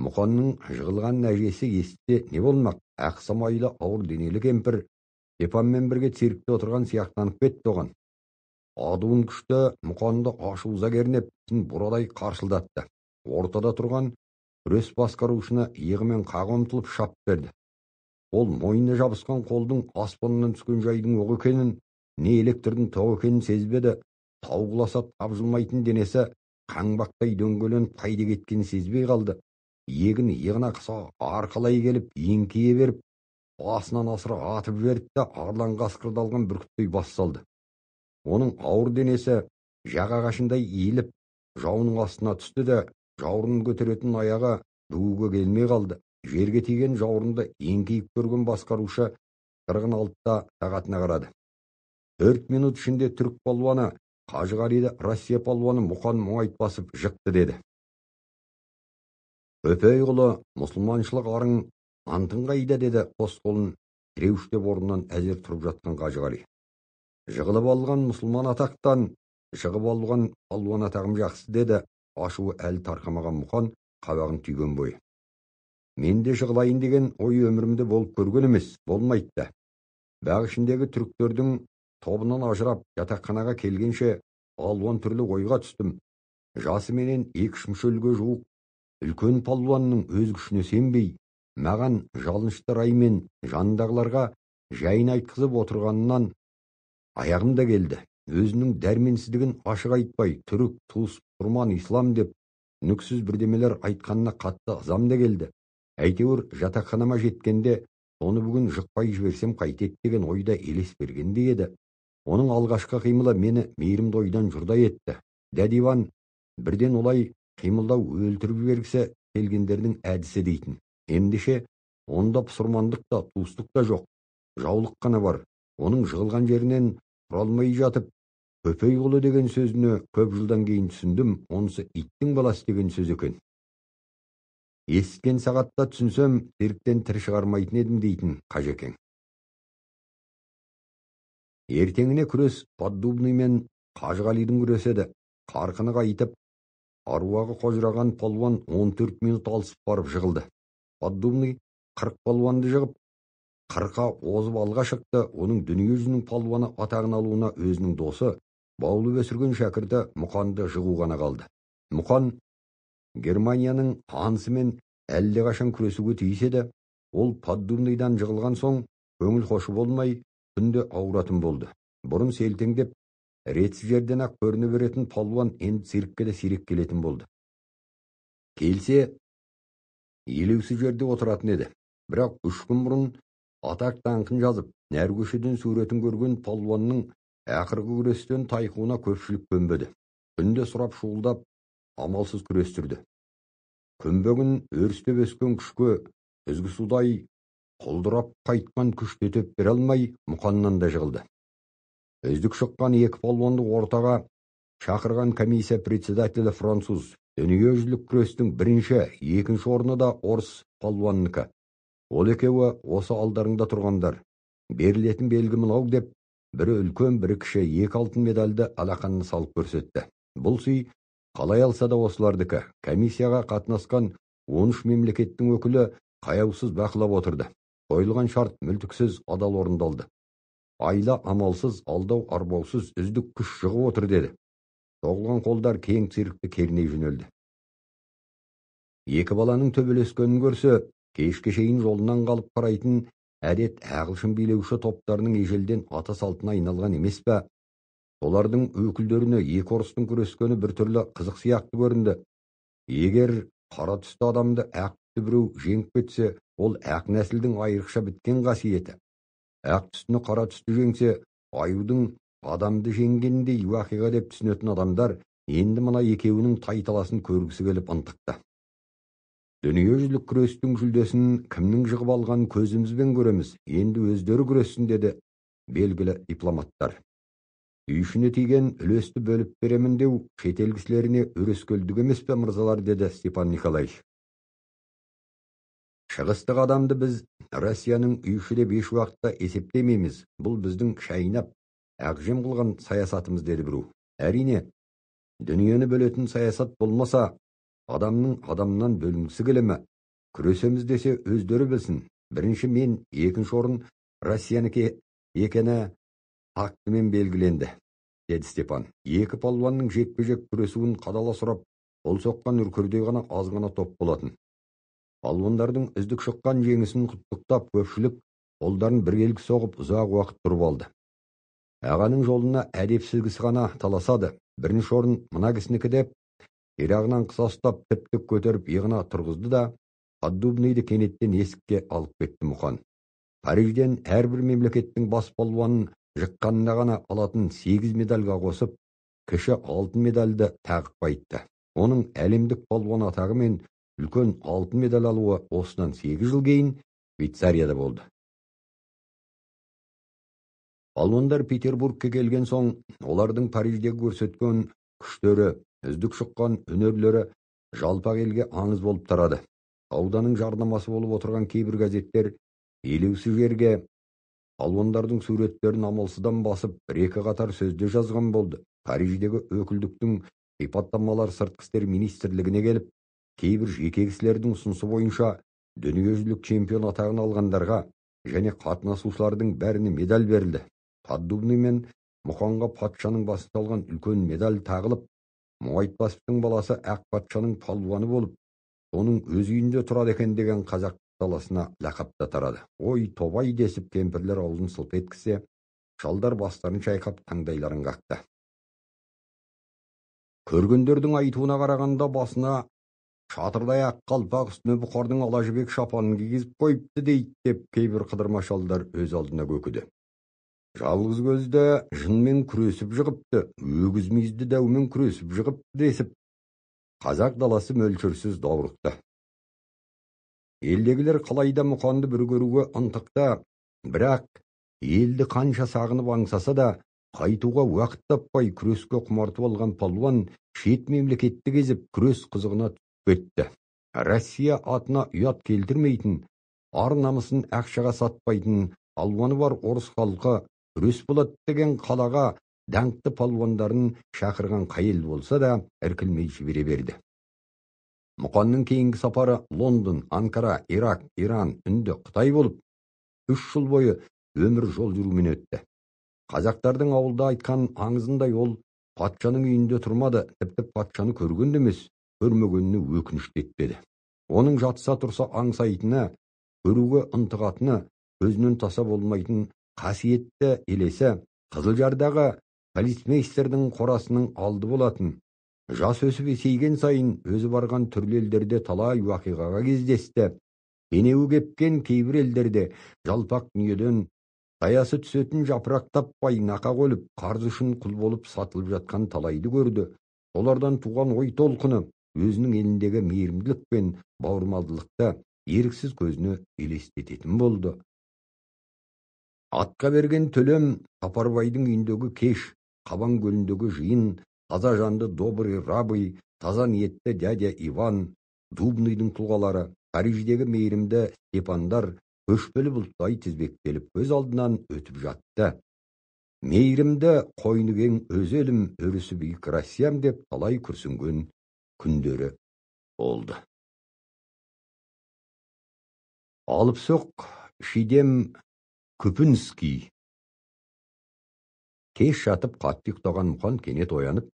Мұқанның жығылған әжесі естісе не болмақ? Ақсамайлы ауыр денелі кемпір Степанмен бірге циркте отырған сияқтанып кетті оған. Адуын күшті Мұқанды ашуыза кернеп, бұрадай қарсылдатты. Ортада тұрған күрес басқарушыны иығымен қаға ұмтылып шап берді. Ол мойнына жабысқан қолдың аспаннан түскен жайдың оқ екенін, не электрдің тоқ екенін сезбеді. Тауғыласа тапжылмайтын денесі қаңбақтай дөңгеленіп қайда кеткенін сезбей қалды. Иегін иығына қыса арқалай келіп, еңкейе беріп, басынан асыра атып жіберді де арлан қасқырды алған бүркіттей бас салды. Оның ауыр денесі жаға қашындай иіліп, жауының астына түсті де, жауырын көтеретін аяғы бүгуге келмей қалды. Жерге тиген жауырынды еңкейіп көрген басқарушы қырғын алтыда сағатына қарады. 4 минут ішінде түрік палуаны, Қажығариді Россия палуаны Мұқан мұңайт басып жықты деді. Көпей құлы, мұсылманшылық арың антың қайда деді қос қолын тіреуштеп орнынан әзер тұрып жатқан Қажығари. Жығылып алған мұсылман атақтан жығып алған палуан атағым жақсы деді. Ашуы әлі тарқамаған Мұқан қабағын түйген бойы. Мен де жығылайын деген ой өмірімде болып көрген емес, болмайды. Бақ ішіндегі түріктердің тобынан ажырап жатақханаға келгенше палуан түрлі ойға түстім. Жасы менен 2-3 мүшелге жуық үлкен палуанның өз күшіне сенбей, маған жалынышты раймен жанындағыларға жайын айтқызып отырғанынан аяғым да келді. Өзінің дәрменсіздігін ашық айтпай, түрік, туыс, тұрман, ислам деп нүксіз бірдемелер айтқанына қатты ызам да келді. Әйтеуір жатақханама жеткенде, соны бүгін жықпай жіберсем қайтет деген ойда елес бергенде еді. Оның алғашқы қимылы мені мейірімді ойдан жұрдай етті. Дәдиван бірден олай қимылдау өлтіріп жібергісі келгендердің әдісі дейтін. Ендеше, онда пұсырмандық та, туыстық та жоқ. Жаулық қана бар. Оның жығылған жерінен тұралмай жатып, Көпей құлы деген сөзіне көп жылдан кейін түсіндім, онысы иттің баласы деген сөз екен. Есіткен сағатта түсінсем, цирктен тірі шығармайтын едім дейтін Қажекең. Ертеңіне күрес Поддубный мен Қажығалидың күреседі. Қарқыны қайтып, аруағы қожыраған палуан 14 минут алысып барып жығылды. Поддубный 40 палуанды жығып, 40-қа озып алға шықты. Оның дүние жүзінің палуаны атағын алуына өзінің досы, баулып өсірген шәкірті Мұқанды жығу ғана қалды. Мұқан Германияның Хансымен әлде қашан күресуге тиіс еді. Ол Поддубныйдан жығылған соң көңіл хошы болмай, күнде ауыратын болды. Бұрын селтеңдеп, ретсіз жерден ақ көріне беретін палуан енді циркке де сирек келетін болды. Келсе, елеусіз жерде отыратын еді. Бірақ 3 күн бұрын атақ даңқын жазып, нәр көшеден суретін көрген палуанның ақырғы күрестен тайқуына көпшілік көнбеді. Күнде сұрап шуылдап, амалсыз күрестірді. Күнбөгін өрістеп өскен күшке үзгі судай құлдырап қайтқан күш төтеп бере алмай, Мұқаннан да жығылды. Үздік шыққан 2 палуанды ортаға шақырған комиссия председателі француз. Дүниежүзілік күрестің 1-ші, 2-ші орны да орыс палуанныкі. Ол екеуі осы алдарыңда тұрғандар. Берілетін белгі мынау деп, бірі үлкен, бірі кіші 2 алтын медальді алақанына салып көрсетті. Бұл сый қалай алса да осылардікі. Комиссияға қатынасқан 13 мемлекеттің өкілі қаяусыз бақылап отырды. Қойылған шарт мүлтіксіз адал орындалды. Айла амалсыз, алдау арбаусыз үздік күш жығып отыр деді. Соғылған қолдар кең циркті керней жөнелді. 2 баланың төбелескенін көрсе, кешке шейін жолынан қалып қарайтын әдет ағылшын билеуші топтарының ежелден ата салтына айналған емес пе? Олардың өкілдеріне 2 орыстың күрескені бір түрлі қызық сияқты көрінді. Егер қара түсті адамды ақ түсті біреу жеңіп кетсе, ол ақ нәсілдің айрықша біткен қасиеті. Ақ түстіні қара түсті жеңсе, аюдың адамды жеңгендей уақиға деп түсінетін адамдар енді мына екеуінің тайталасын көргісі келіп ынтықты. Дүниежүзілік күрестің жүлдесін кімнің жығып алған көзімізбен көреміз, енді өздері күрессін, деді белгілі дипломаттар. Үй ішіне тиген үлесті бөліп беремін деу шетел кісілеріне өрескелдік емес пе, мырзалар, деді Степан Николаевич. Шығыстық адамды біз Россияның үй іші деп еш уақытта есептемейміз. Бұл біздің шайнап, ақжем қылған саясатымыз, деді біреу. Әрине, дүниені бөлетін саясат болмаса, адамның адамнан бөлінгісі келе ме? Күресеміз десе өздері білсін. Бірінші мен, екінші орын Россиянікі екені актімен белгіленді, деді Степан. Екі палуанның жекпе-жек күресуін қадала сұрап, ол соққан үркірдей ғана аз ғана топ болатын. Палуандардың үздік шыққан жеңісін құттықтап, көпшілік қолдарын біркелкі соғып ұзақ уақыт тұрып алды. Ағаның жолына әдепсізгісі ғана таласады. Бірінші орын мына кісінікі деп, ирағынан қыса ұстап, тіп-тік көтеріп иығына тұрғызды да, Поддубныйды кенеттен есікке алып кетті Мұқан. Парижден әрбір мемлекеттің бас палуанын жыққанына ғана алатын 8 медальға қосып, кіші алтын медальді тағып қайтты. Оның әлемдік палуан атағы мен үлкен алтын медаль алуы осыдан 8 жыл кейін Швейцарияда болды. Палуандар Петербургке келген соң, олардың Париждегі көрсеткен күштері, үздік шыққан өнерлері жалпақ елге аңыз болып тарады. Ауданың жарнамасы болып отырған кейбір газеттер елеусіз жерге палуандардың суреттерін амалсыздан басып, бір-екі қатар сөзде жазған болды. Париждегі өкілдіктің сипаттамалар сыртқы істер министрлігіне келіп, кейбір жеке кісілердің ұсынысы бойынша дүниежүзілік чемпион атағын алғандарға және қатынасушылардың бәріне медаль берілді. Поддубный мен Мұқанға патшаның басын салған үлкен медаль тағылып, Мұғайтбасовтың баласы Ақ патшаның палуаны болып, оның өз үйінде тұрады екен деген қазақ даласына лақапта тарады. Ой, тобай десіп кемпірлер аузын сылп еткісе, шалдар бастарын шайқап таңдайларын қақты. Көргендердің айтуына қарағанда басына шатырдай ақ қалпақ, үстіне бұқардың ала жібек шапанын кигізіп қойыпты дейді деп кейбір қыдырма шалдар өз алдына көкіді. Жалғыз көзді жынмен күресіп жығыпты, өгіз мүйізді дәумен күресіп жығыпты десіп, қазақ даласы мөлшерсіз даурықты. Елдегілер қалайда Мұқанды бір көруге ынтықта, бірақ елді қанша сағынып аңсаса да, қайтуға уақыт таппай күреске құмартып алған палуан шет мемлекетті кезіп күрес қызығына түсіп кетті. Россия атына ұят келтірмейтін, ар намысын ақшаға сатпайтын, палуаны бар орыс халқы күрес болады деген қалаға даңқты палуандарын шақырған қайел болса да, іркілмей жібере берді. Мұқанның кейінгі сапары Лондон, Анкара, Ирак, Иран, Үнді, Қытай болып, 3 жыл бойы өмір жол жүрумен өтті. Қазақтардың ауылда айтқан аңызындай ол патшаның үйінде тұрмады, тіпті патшаны көрген емес, көрмегеніне өкінішті етпеді. Оның жатса тұрса аңсайтыны, көруге ынтығатыны, өзінен таса болмайтын қасиетті елесі Қызылжардағы полицмейстердің қорасының алды болатын. Жас өсіп есейген сайын өзі барған түрлі елдерде талай уақиғаға кездесті. Бенеуі кепкен кейбір елдерде жалпақ дүниеден саясы түсетін жапырақ таппай нақа қөліп, қарыз үшін құл болып сатылып жатқан талайды көрді. Олардан туған ой толқыны өзінің еліндегі мейірімділік пен бауырмалдылықты еріксіз көзіне елестететін болды. Атқа берген төлем, Сапарбайдың үйіндегі кеш, Қабан көліндегі жиын, таза жанды добрый рабый, таза ниетті дядя Иван, Дубныйдың тұлғалары, Париждегі мейірімді Степандар көшпелі бұлттай тізбектеліп көз алдынан өтіп жатты. Мейірімді қойныген өз елім, өрісі биік Россиям деп талай күрсінген күндері болды. Алып соқ Шидем Күпінский. Кеш жатып қатты ұйықтаған Мұқан кенет оянып,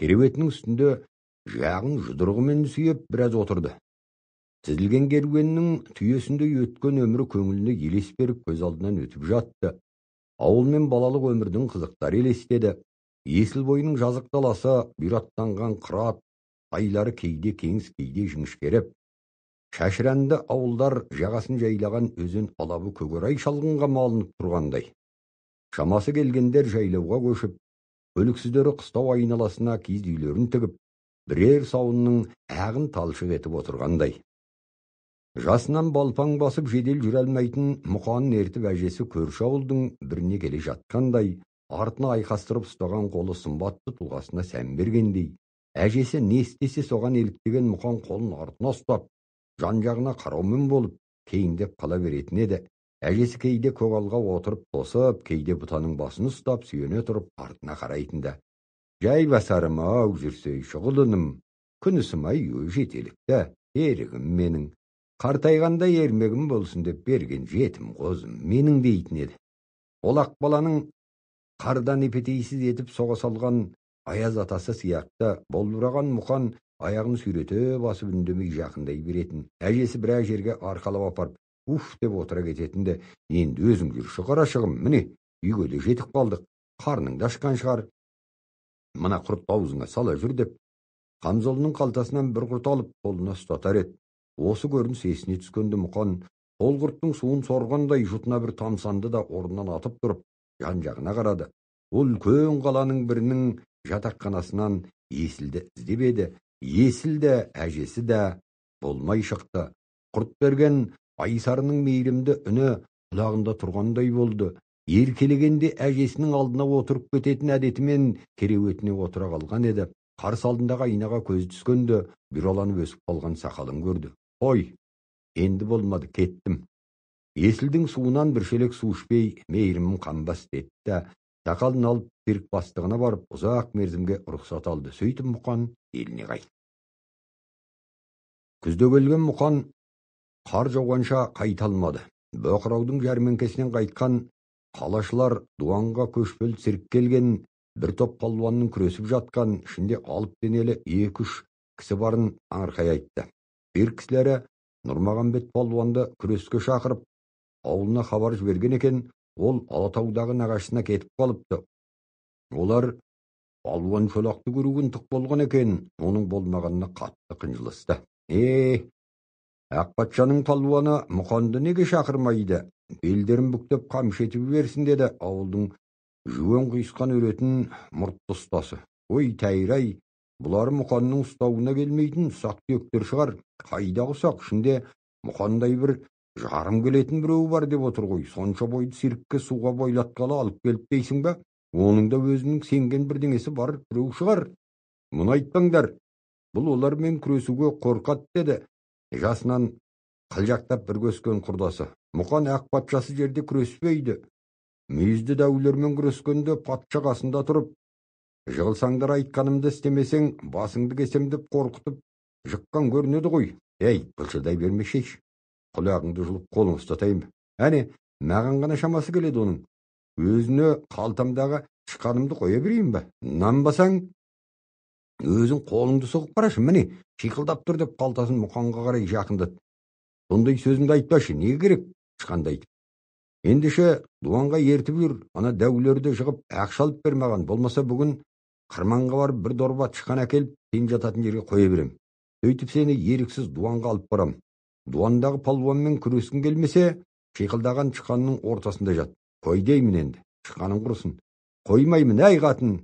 кереуетінің үстінде жағын жұдырығымен сүйеп біраз отырды. Тізілген керуеннің түйесінде өткен өмірі көңіліне елес беріп көз алдынан өтіп жатты. Ауыл мен балалық өмірдің қызықтары елестеді. Есіл бойының жазық даласы, бұйраттанған қырат, айлары кейде кеңіс кейде жіңішкеріп, шашыранды ауылдар жағасын жайлаған өзен алабы көгерай шалғынға малынып тұрғандай. Шамасы келгендер жайлауға көшіп, көліксіздері қыстау айналасына киіз үйлерін тігіп, бірер сауынның ағын талшық етіп отырғандай. Жасынан балпаң басып жедел жүре алмайтын мұқанын ертіп әжесі көрші ауылдың біріне келе жатқандай, артына айқастырып ұстаған қолы сымбатты тұлғасына сән бергендей, әжесі не істесе соған еліктеген мұқан қолын артына ұстап, жан-жағына қараумен болып, кейіндеп қала беретін еді. Әжесі кейде көгалға отырып тосып, кейде бұтаның басын ұстап, сүйене тұрып, артына қарайтынды. Жай басарым-ау жүрсей шұғылыным, күнісім-ай жетелікті, ерігім менің. Қартайғанда ермегім болсын деп берген жетім қозым менің дейтін еді. Олақ баланың қардан епетейсіз етіп соға салған аяз атасы сияқты болдыраған мұқан аяғын сүйрете басып үндемей жақындай беретін. Әжесі біраз жерге арқалап апарып, уф деп отыра кететінді. Енді өзің жүрші қарашығым, міне, үйге де жетіп қалдық, қарның да ашқан шығар. Мына құрт аузыңа сала жүр деп, қамзолының қалтасынан бір құрт алып қолына ұстатар еді. Осы көрініс есіне түскенді мұқан, сол құрттың суын сорғандай жұтына бір тамсанды да орнынан атып тұрып, жан-жағына қарады. Ол үлкен қаланың бірінің жатақханасынан есілді іздеп еді. Есіл де, әжесі де болмай шықты. Құрт берген Айсарының мейірімді үні құлағында тұрғандай болды. Еркелегенде әжесінің алдына отырып кететін әдетімен кереуетіне отыра қалған еді. Қарсы алдындағы айнаға көз түскенде бұраланып өсіп қалған сақалын көрді. Ой, енді болмады, кеттім. Есілдің суынан бір шелек су ішпей, мейірімім қанбас деді. Сақалын алып берік бастығына барып, ұзақ мерзімге рұқсат алды. Сөйтіп мұқан еліне қайтты. Күзде келген мұқан қар жауғанша қайта алмады. Боқыраудың жәрмеңкесінен қайтқан қалашылар дуанға көшпелі цирк келген, бір топ палуанның күресіп жатқан, ішінде алып денелі 2-3 кісі барын аңырқай айтты. Bir кісілері Нұрмағамбет палуанды күреске шақырып, ауылына хабар жіберген екен, ол Алатаудағы нағашысына кетіп қалыпты. Олар палуан шолақты көруген тұқ болған екен, оның болмағанына қатты қынжылысты. Ақпатшаның палуаны Мұқанды неге шақырмайды? Белдерін бүктеп қамшы етіп берсін деді ауылдың жуен құйысқан өретін мұртты ұстасы. Ой, тәйрай, бұлары Мұқанның ұстауына келмейтін ұсақ түйектер шығар. Қайдағы ұсақ, ішінде Мұқандай бір жарым келетін біреу бар деп отыр ғой. Сонша бойды сиркке суға бойлатқалы алып келіп дейсің бе? Оның да өзінің сенген бірдеңесі бар біреу шығар. Мұны айтпаңдар. Бұл олармен күресуге қорқат деді. Жасынан қылжақтап бір көскен құрдасы. Мұқан ақ патшасы жерде күреспейді. Мүйізді дәулермен күрескенде патша қасында тұрып, жығылсаңдар айтқанымды істемесең, басыңды кесем деп қорқытып, жыққан көрінеді ғой. Ей, бұлшылдай бермешейші. Құлағыңды жұлып қолың ұстатайын. Әне, маған ғана шамасы келеді оның. Өзіне қалтамдағы шықанымды қоя берейін бе? Нанбасаң, өзің қолыңды соғып қарашы, міне, шиқылдап тұр деп қалтасын Мұқанға қарай жақындады. Сондай сөзімді айтпашы, не керек? Шықанды айтып. Ендеше дуанға ертіп жүр, ана дәулерді жығып ақша алып бермаған. Болмаса бүгін қырманға барып бір дорба тышқан әкеліп, сен жататын жерге қоя берем. Сөйтіп сені еріксіз дуанға алып барам. Дуандағы палуанмен күрескің келмесе, шиқылдаған тышқанның ортасында жат. Қой деймін енді, тышқаның құрысын. Қоймаймын, әй қатын.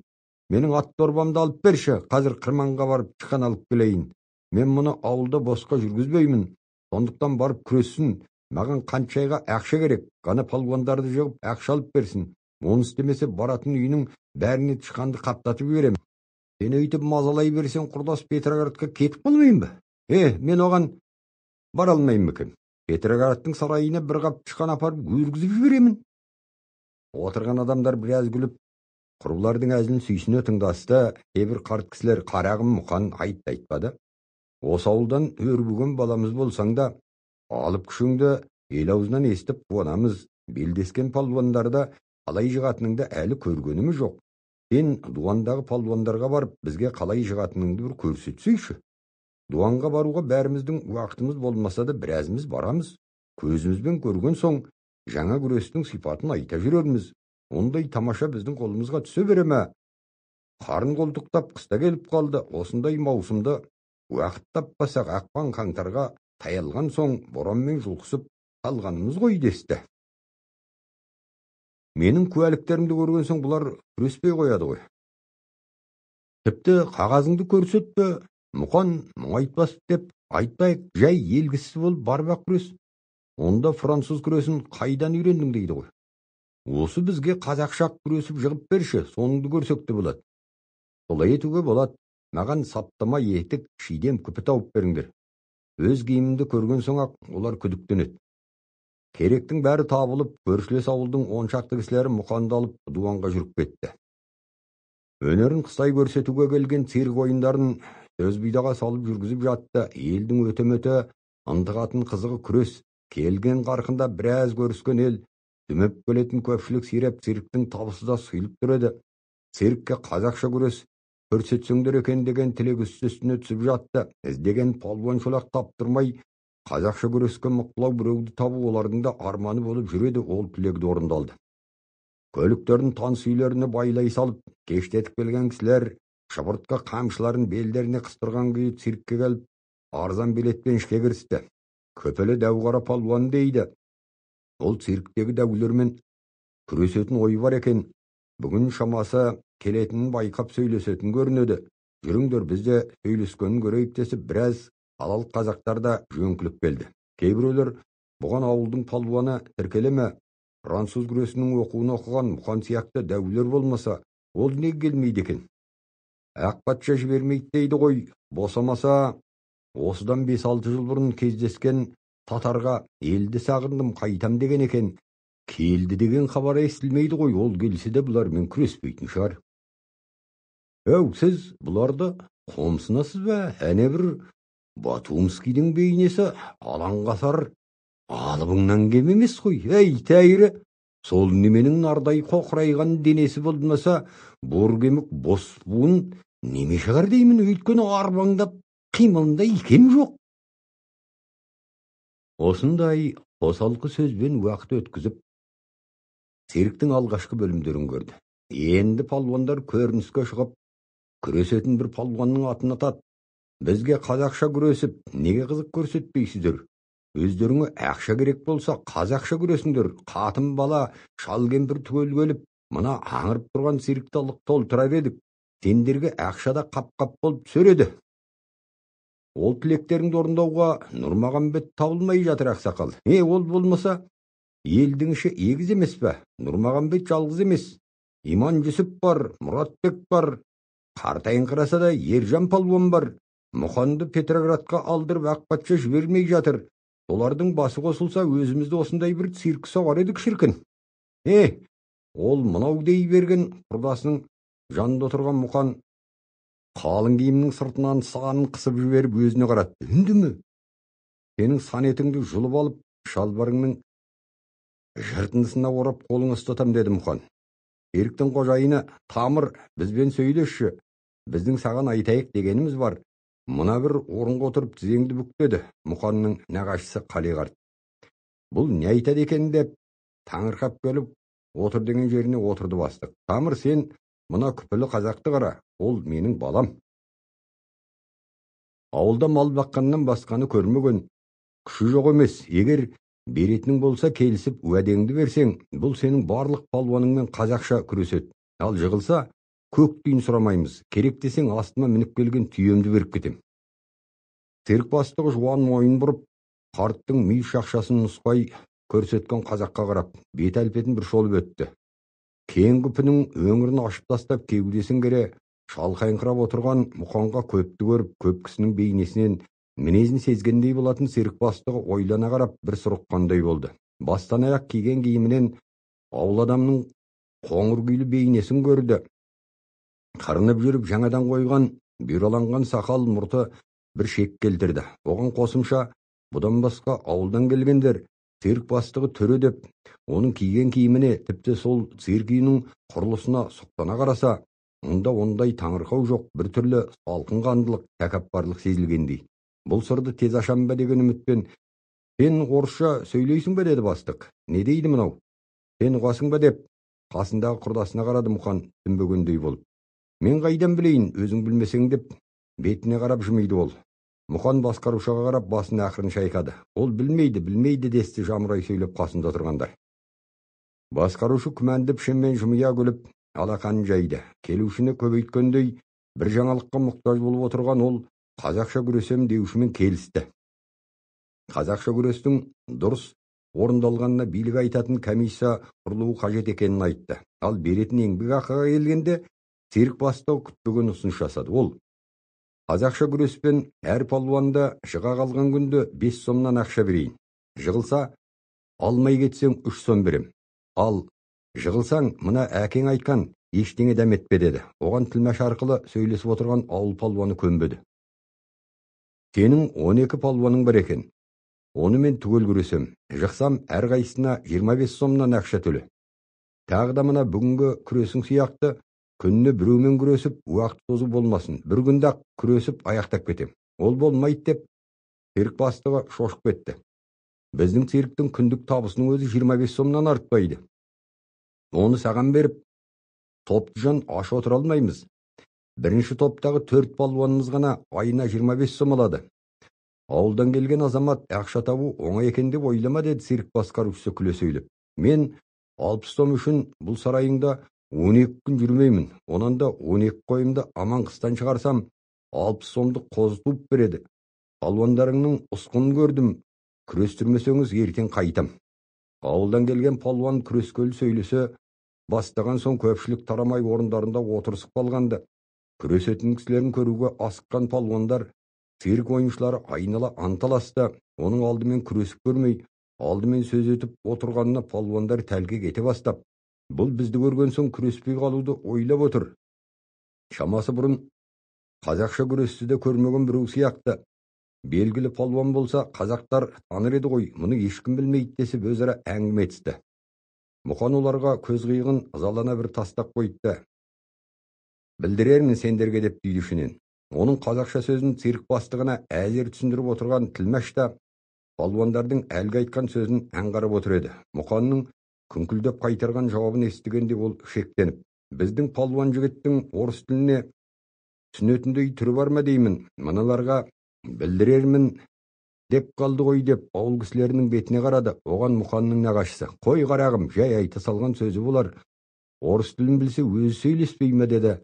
Менің ат дорбамды алып берші, қазір қырманға барып тышқан алып келейін. Мен мұны ауылда босқа жүргізбеймін. Сондықтан барып күрессін. Маған қаншайға ақша керек, ғана палуандарды жығып ақша алып берсін. Оны істемесе баратын үйінің бәріне тышқанды қаптатып берем. Сені өйтіп мазалай берсең, құрдас Петроградқа кетіп қалмайын ба? Мен оған бара алмаймын екен. Петроградтың сарайына бір қап тышқан апарып өргізіп жіберемін. Отырған адамдар біраз күліп, құрбылардың әзілін сүйсіне тыңдасты. Кейбір қарт кісілер қарағым Мұқан айтпады. Осы ауылдан өрбіген баламыз болсаң да, алып күшіңді ел аузынан естіп қуанамыз. Белдескен палуандарды қалай жығатыныңды әлі көргеніміз жоқ. Сен дуандағы палуандарға барып, бізге қалай жығатыныңды бір көрсетсейші. Дуанға баруға бәріміздің уақытымыз болмаса да біразымыз барамыз. Көзімізбен көрген соң жаңа күрестің сипатын айта жүрерміз. Ондай тамаша біздің қолымызға түсе бере ме? Қарын қолтықтап қыста келіп қалды. Осындай маусымда уақыт таппасақ ақпан қаңтарға таялған соң боранмен жұлқысып қалғанымыз ғой десті. Менің куәліктерімді көрген соң бұлар күреспей қояды ғой. Тіпті қағазыңды көрсетпе, Мұқан мұңайтпас деп Айтпайық, жай елгісіз болып барбақ күрес. Онда француз күресін қайдан үйрендің дейді ғой. Осы бізге қазақша күресіп жығып берші, соныңды көрсек те болады. Солай етуге болады. Маған саптама етік, шидем күпі тауып беріңдер. Өз киімімді көрген соң-ақ олар күдіктенеді. Керектің бәрі табылып, көршілес ауылдың 10 шақты кісілері Мұқанды алып дуанға жүріп кетті. Өнерін қыстай көрсетуге келген цирк ойындарын сөз бидаға салып жүргізіп жатты. Елдің өте-мөте ынтығатын қызығы күрес. Келген қарқында біраз көріскен ел, дүмеп келетін көпшілік сиреп цирктің табысы да сұйылып тұрады. Циркке қазақша күрес көрсетсеңдер екен деген тілек үстіне түсіп жатты. Іздеген палуан шолақ таптырмай, қазақша күреске мықтылау біреуді табу олардың да арманы болып жүреді. Ол тілегі орындалды. Көліктерін таныс үйлеріне байлай салып, кештетіп келген кісілер шыбыртқа қамшыларын белдеріне қыстырған күйі циркке келіп, арзан билетпен ішке кірісті. Көпелі дәуғара палуан дейді. Ол цирктегі дәулермен күресетін ой бар екен. Бүгін шамасы келетінін байқап сөйлесетін көрінеді. Жүріңдер, бізде сөйлескенін көрейік десіп, біраз алал қазақтарда жөнкіліп келді. Кейбіреулер бұған ауылдың палуаны тіркелеме, француз күресінің оқуын оқыған Мұқан сияқты дәулер болмаса, ол неге келмейді екен? Ақ патша жібермейді дейді ғой. Босамаса, осыдан 5-6 жыл бұрын кездескен татарға елді сағындым қайтам деген екен. Келді деген хабар естілмейді ғой. Ол келсе де бұлармен күреспейтін шығар. Өу, сіз бұларды қомсынасыз ба? Әне бір Батумскийдің бейнесі алаңғасар алыбыңнан кем емес қой. Әй, тәйірі, сол неменің нардай қоқырайған денесі болмаса, боргемік бос буын неме шығар деймін. Өйткені арбаңдап қимылында икем жоқ. Осындай қосалқы сөзбен уақыт өткізіп, цирктің алғашқы бөлімдерін көрді. Енді палуандар көрініске шығып, күресетін бір палуанның атын атады. Бізге қазақша күресіп, неге қызық көрсетпейсіздер? Өздеріңе ақша керек болса, қазақша күресіңдер. Қатын бала, шал кемпір түгел келіп, мына аңырып тұрған циркті толтырар едік. Сендерге ақшада қап-қап болып түсер. Ол тілектеріңді орындауға Нұрмағамбет табылмай жатыр, ақсақал. Ол болмаса, елдің іші егіз емес пе? Нұрмағамбет жалғыз емес. Иман Жүсіп бар, Мұратбек бар. Қартайын қараса да Ержан палуан бар. Мұқанды Петроградқа алдырып ақ патша жібермей жатыр. Олардың басы қосылса, өзімізді осындай бір цирк соғар едік шіркін. Ол мынау дей берген құрдасының жанында отырған Мұқан қалың киімнің сыртынан санын қысып жіберіп өзіне қаратты. Үндіме? Сенің санетіңді жұлып алып, шалбарыңның жыртындысына орап қолыңа ұстатам, деді Мұқан. Цирктің қожайыны: Тамыр, бізбен сөйлесші. Біздің саған айтайық дегеніміз бар. Мына бір орынға отырып тізеңді бүк, деді Мұқанның нағашысы Қалиғарт. Бұл не айтады екен деп таңырқап келіп, отыр деген жеріне отырды бастық. Тамыр, сен мына күпілі қазақты қара, ол менің балам. Ауылда мал баққаннан басқаны көрмеген, күші жоқ емес. Егер беретінің болса, келісіп уәдеңді берсең, бұл сенің барлық палуаныңмен қазақша күреседі. Ал жығылса, көк түйін сұрамаймыз. Керек десең, астыма мініп келген түйемді беріп кетем. Цирк бастығы жуан мойын бұрып, қарттың мүй шақшасын нұсқай көрсеткен қазаққа қарап, бет әлпетін бір шолып өтті. Кең күпінің өңірін ашып тастап, кеудесін кере шалқайыңқырап отырған Мұқанға көпті көріп, көп кісінің бейнесінен мінезін сезгендей болатын цирк бастығы ойлана қарап, бір сұрыққандай болды. Бастан аяқ киген киімінен ауыл адамның қоңыр күйлі бейнесін көрді. Қарынып жүріп жаңадан қойған бүйраланған сақал мұрты бір шек келтірді. Оған қосымша, бұдан басқа ауылдан келгендер цирк бастығы түрі деп, оның киген киіміне, тіпті сол цирк үйінің құрылысына сұқтана қараса, онда ондай таңырқау жоқ, бір түрлі салқын қандылық, тәкаппарлық сезілгендей. Бұл сырды тез ашам ба деген үмітпен: Сен орысша сөйлейсің бе, деді бастық. Не дейді мынау? Сен ұғасың ба деп қасындағы құрдасына қарады Мұқан түнбөгендей болып. Мен қайдан білейін, өзің білмесең, деп бетіне қарап жымиды ол. Мұқан басқарушыға қарап басын ақырын шайқады. Ол білмейді десті жамырай сөйлеп қасында тұрғандар. Басқарушы күмәнді пішінмен жымия күліп алақанын жайды. Келушіні көбейткендей бір жаңалыққа мұқтаж болып отырған ол қазақша күресем деушімен келісті. Қазақша күрестің дұрыс орындалғанына билік айтатын комиссия құрылуы қажет екенін айтты. Ал беретін еңбек ақыға келгенде цирк бастығы күтпеген ұсыныс жасады. Ол қазақша күреспен әр палуанды жыға қалған күнде 5 сомнан ақша берейін. Жығылса, алмай кетсең 3 сом берем. Ал жығылсаң, мына әкең айтқан ештеңе дәметпе деді. Оған тілмәш арқылы сөйлесіп отырған ауыл палуаны көнбеді. Сенің 12 палуаның бар екен. Оны мен түгел күресем. Жықсам, әрқайсысына 25 сомнан ақша төле. Тағы да мына бүгінгі күресің сияқты күніне біреумен күресіп, уақыт созу болмасын. Бір күнде күресіп аяқтап кетем. Ол болмайды деп цирк бастығы шошып кетті. Біздің цирктің күндік табысының өзі 25 сомнан артпайды. Оны саған беріп, топты жан аш отыра алмаймыз. Бірінші топтағы 4 палуанымыз ғана айына 25 сом алады. Ауылдан келген азамат ақша табу оңай екен деп ойлама, деді цирк басқарушысы күле сөйлеп. Мен 60 сом үшін бұл сарайыңда 12 күн жүрмеймін. Онан да 12 қойымды аман қыстан шығарсам, 60 сомды қозы туып береді. Палуандарыңның ұсқынын көрдім. Күрестірмесеңіз ертең қайтам. Ауылдан келген палуан күрескөлі сөйлесе бастаған соң көпшілік тарамай орындарында отырысып қалғанды. Күресетін кісілерін көруге асыққан палуандар цирк ойыншылары айнала анталасты. Оның алдымен күресіп көрмей, алдымен сөз етіп отырғанына палуандар тәлге кете бастап, бұл бізді көрген соң күреспей қалуды ойлап отыр. Шамасы бұрын қазақша күресті де көрмеген біреу сияқты. Белгілі палуан болса, қазақтар таныр еді ғой, мұны ешкім білмейді десіп өзара әңгіме етісті. Мұқан оларға көз қиығын ызалана бір тастап қойды. Білдірермін сендерге деп түйдішінен. Оның қазақша сөзін цирк бастығына әзер түсіндіріп отырған тілмәш та палуандардың әлгі айтқан сөзін аңғарып отыр еді. Мұқанның күңкілдеп қайтарған жауабын естігенде ол шектеніп, біздің палуан жігіттің орыс тіліне түсінетіндей түрі бар ма деймін, мыналарға білдірермін деп қалды ғой деп ауыл кісілерінің бетіне қарады. Оған Мұқанның нағашысы: қой қарағым, жай айта салған сөзі болар, орыс тілін білсе өзі сөйлеспей ме деді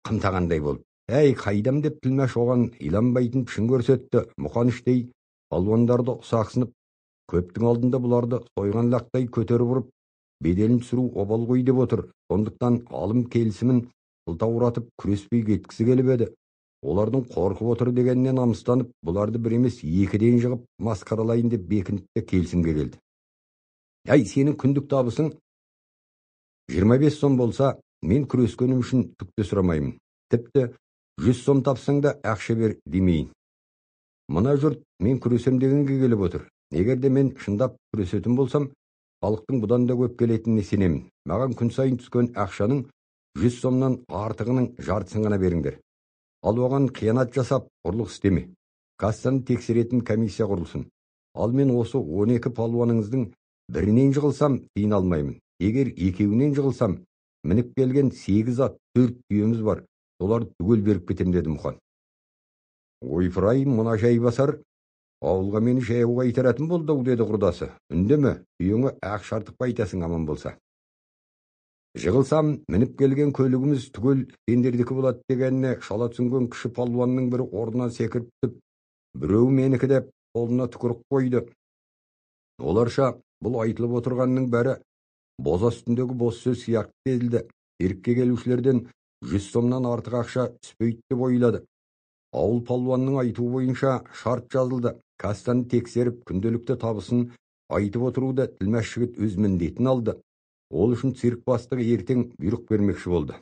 қымтағандай болып. Әй, қайдам деп тілмәш оған иланбайтын пішін көрсетті. Мұқан іштей палуандарды ұсақсынып, көптің алдында бұларды сойған лақтай көтеріп ұрып, беделін түсіру обал ғой деп отыр. Сондықтан алым келісімін сылтауратып күреспей кеткісі келіп еді. Олардың қорқып отыр дегеннен намыстанып, бұларды бір емес екіден жығып масқаралайын деп бекінтті келісімге келді. Әй, сенің күндік табысың 25 сом болса, мен күрескенім үшін түкті сұрамаймын. Тіпті 100 сом тапсаң да ақша бер демейін. Мына жұрт мен күресем дегенге келіп отыр. Егер де мен шындап күресетін болсам, халықтың бұдан да көп келетініне сенемін. Маған күн сайын түскен ақшаның 100 сомнан артығының жартысын ғана беріңдер. Ал оған қиянат жасап, ұрлық істеме. Кассаны тексеретін комиссия құрылсын. Ал мен осы 12 палуаныңыздың бірінен жығылсам, тиын алмаймын. Егер екеуінен жығылсам, мініп келген 8 ат, 4 түйеміз бар. Олар түгел беріп кетем, деді Мұқан. Ойпырай, мына жайбасар ауылға мені жаяуға итеретін болды, деді құрдасы. Үндеме, түйеңі ақ шартып айтасың аман болса. Жығылсам, мініп келген көлігіміз түгел сендердікі болады дегеніне шала түсінген кіші палуанның бірі орнынан секіріп түсіп, біреу менікі деп қолына түкіріп қойды. Оларша бұл айтылып отырғанның бәрі боза үстіндегі бос сөз сияқты сезілді. Циркке келушілерден 100 сомнан артық ақша түспейді деп ойлады. Ауыл палуанның айтуы бойынша шарт жазылды. Кассаны тексеріп, күнделікті табысын айтып отыруды тілмәш жігіт өз міндетін алды. Ол үшін цирк бастығы ертең бұйрық бермекші болды.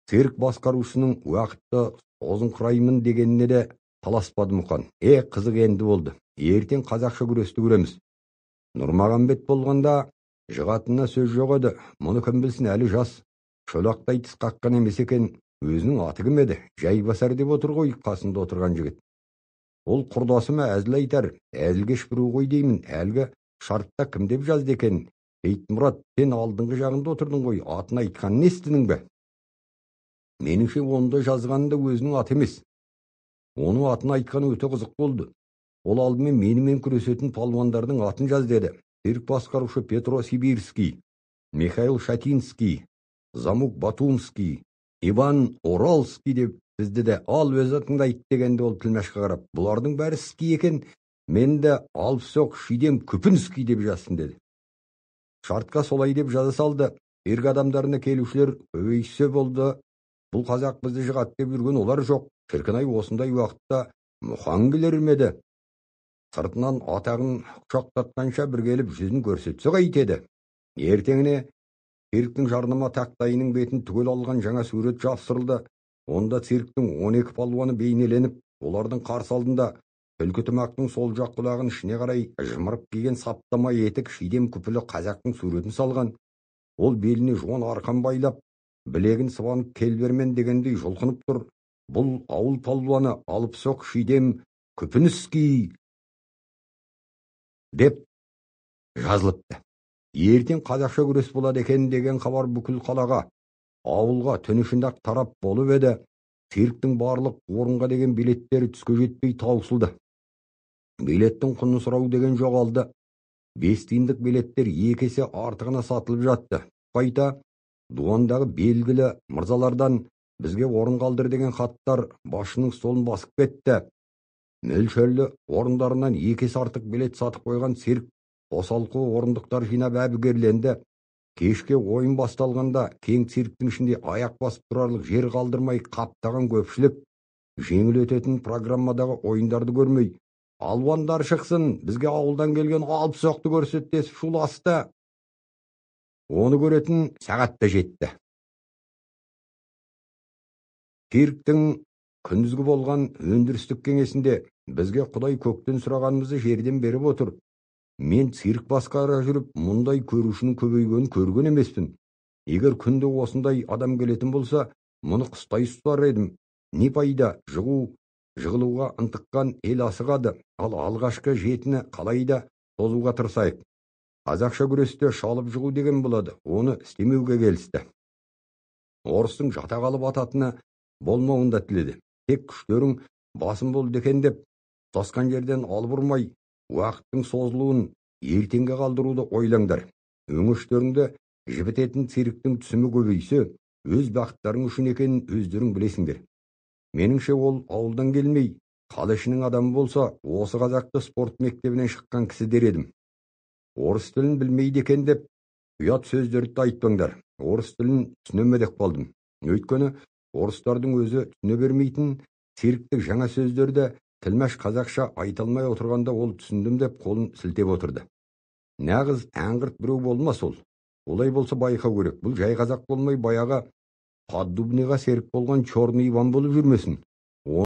Цирк басқарушының уақытты озын құраймын дегеніне де таласпады Мұқан. Қызық енді болды. Ертең қазақша күресті көреміз. Нұрмағамбет болғанда жығатынына сөз жоқ еді. Мұны кім білсін, әлі жас. Шолақтай тіс қаққан емес екен. Өзінің аты кім еді? Жайбасар деп отыр ғой қасында отырған жігіт. Ол құрдасы ма, әзіл айтар, әзілгеш біреу ғой деймін. Әлгі шартта кім деп жазды екен? Бейтмұрат, сен алдыңғы жағында отырдың ғой, атын айтқанын естідің бе? Меніңше онда жазғанында өзінің аты емес. Оның атын айтқаны өте қызық болды. Ол алдымен менімен күресетін палуандардың атын жаз деді. Цирк басқарушы Петро Сибирский, Михаил Шатинский, Замук Батумский, Иван Оралский деп Бізді де ал өз атыңда айт дегенде ол тілмәшке қарап, бұлардың бәрі ски екен, мен де алып соқ шидем күпін ски деп жазсын деді. Шартқа солай деп жаза салды. Ирк адамдарына келушілер көбейсе болды. Бұл қазақ бізді жығат деп жүрген олар жоқ. Шіркін-ай, осындай уақытта мұқан келер ме еді? Сыртынан атағын құшақтатқанша бір келіп жүзін көрсетсе қайтеді. Ертеңіне цирктің жарнама тақтайының бетін түгел алған жаңа сурет жапсырылды. Онда цирктің 12 палуаны бейнеленіп, олардың қарсы алдында түлкі тымақтың сол жақ құлағын ішіне қарай жымырып киген саптама етік шидем күпілі қазақтың суретін салған. Ол беліне жуан арқан байлап, білегін сыбанып келбермен дегендей жұлқынып тұр. Бұл ауыл палуаны алып соқ шидем күпініски деп жазылыпты. Ертең қазақша күрес болады екен деген хабар бүкіл қалаға, ауылға түн ішінде тарап болып еді. Цирктің барлық орынға деген билеттері түске жетпей таусылды. Билеттің құнын сұрау деген жоғалды. 5 тиындық билеттер 2 есе артығына сатылып жатты. Қайта дуандағы белгілі мырзалардан бізге орын қалдыр деген хаттар басшының столын басып кетті. Мөлшерлі орындарынан 2 есе артық билет сатып қойған цирк қосалқы орындықтар жинап әбігерленді. Кешке ойын басталғанда кең цирктің ішінде аяқ басып тұрарлық жер қалдырмай қаптаған көпшілік жеңіл өтетін программадағы ойындарды көрмей, алуандар шықсын, бізге ауылдан келген алып соқты көрсет десіп шуласты. Оны көретін сағат та жетті. Цирктің күндізгі болған өндірістік кеңесінде бізге Құдай көктен сұрағанымызды жерден беріп отыр. Мен цирк басқара жүріп, мұндай көрушінің көбейгенін көрген емеспін. Егер күнде осындай адам келетін болса, мұны қыстай ұстар едім. Не пайда, жығылуға ынтыққан ел асығады, ал алғашқы жетіні қалайда тозуға тырысайық. Қазақша күресте шалып жығу деген болады, оны істемеуге келісті. Орыстың жата қалып ататыны болмауын да тіледі. Тек күштерің басым болды екен деп, тасқан жерден алып ұрмай, уақыттың созылуын ертеңге қалдыруды ойлаңдар. Өңіштеріңді жібітетін цирктің түсімі көбейсе, өз бақыттарың үшін екенін өздерің білесіңдер. Меніңше ол ауылдан келмей, қала ішінің адамы болса, осы қазақты спорт мектебінен шыққан кісі дер едім. Орыс тілін білмейді екен деп, ұят сөздерді айтпаңдар. Орыс тілін түсінемедек қалдым. Өйткені орыстардың өзі түсіне бермейтін цирктік жаңа сөздерді тілмәш қазақша айталмай отырғанда ол түсіндім деп қолын сілтеп отырды. Нағыз әңгірт біреу болмас ол. Олай болса байқау керек. Бұл жай қазақ болмай баяғы Поддубныйға серік болған Черный Иван болып жүрмесін.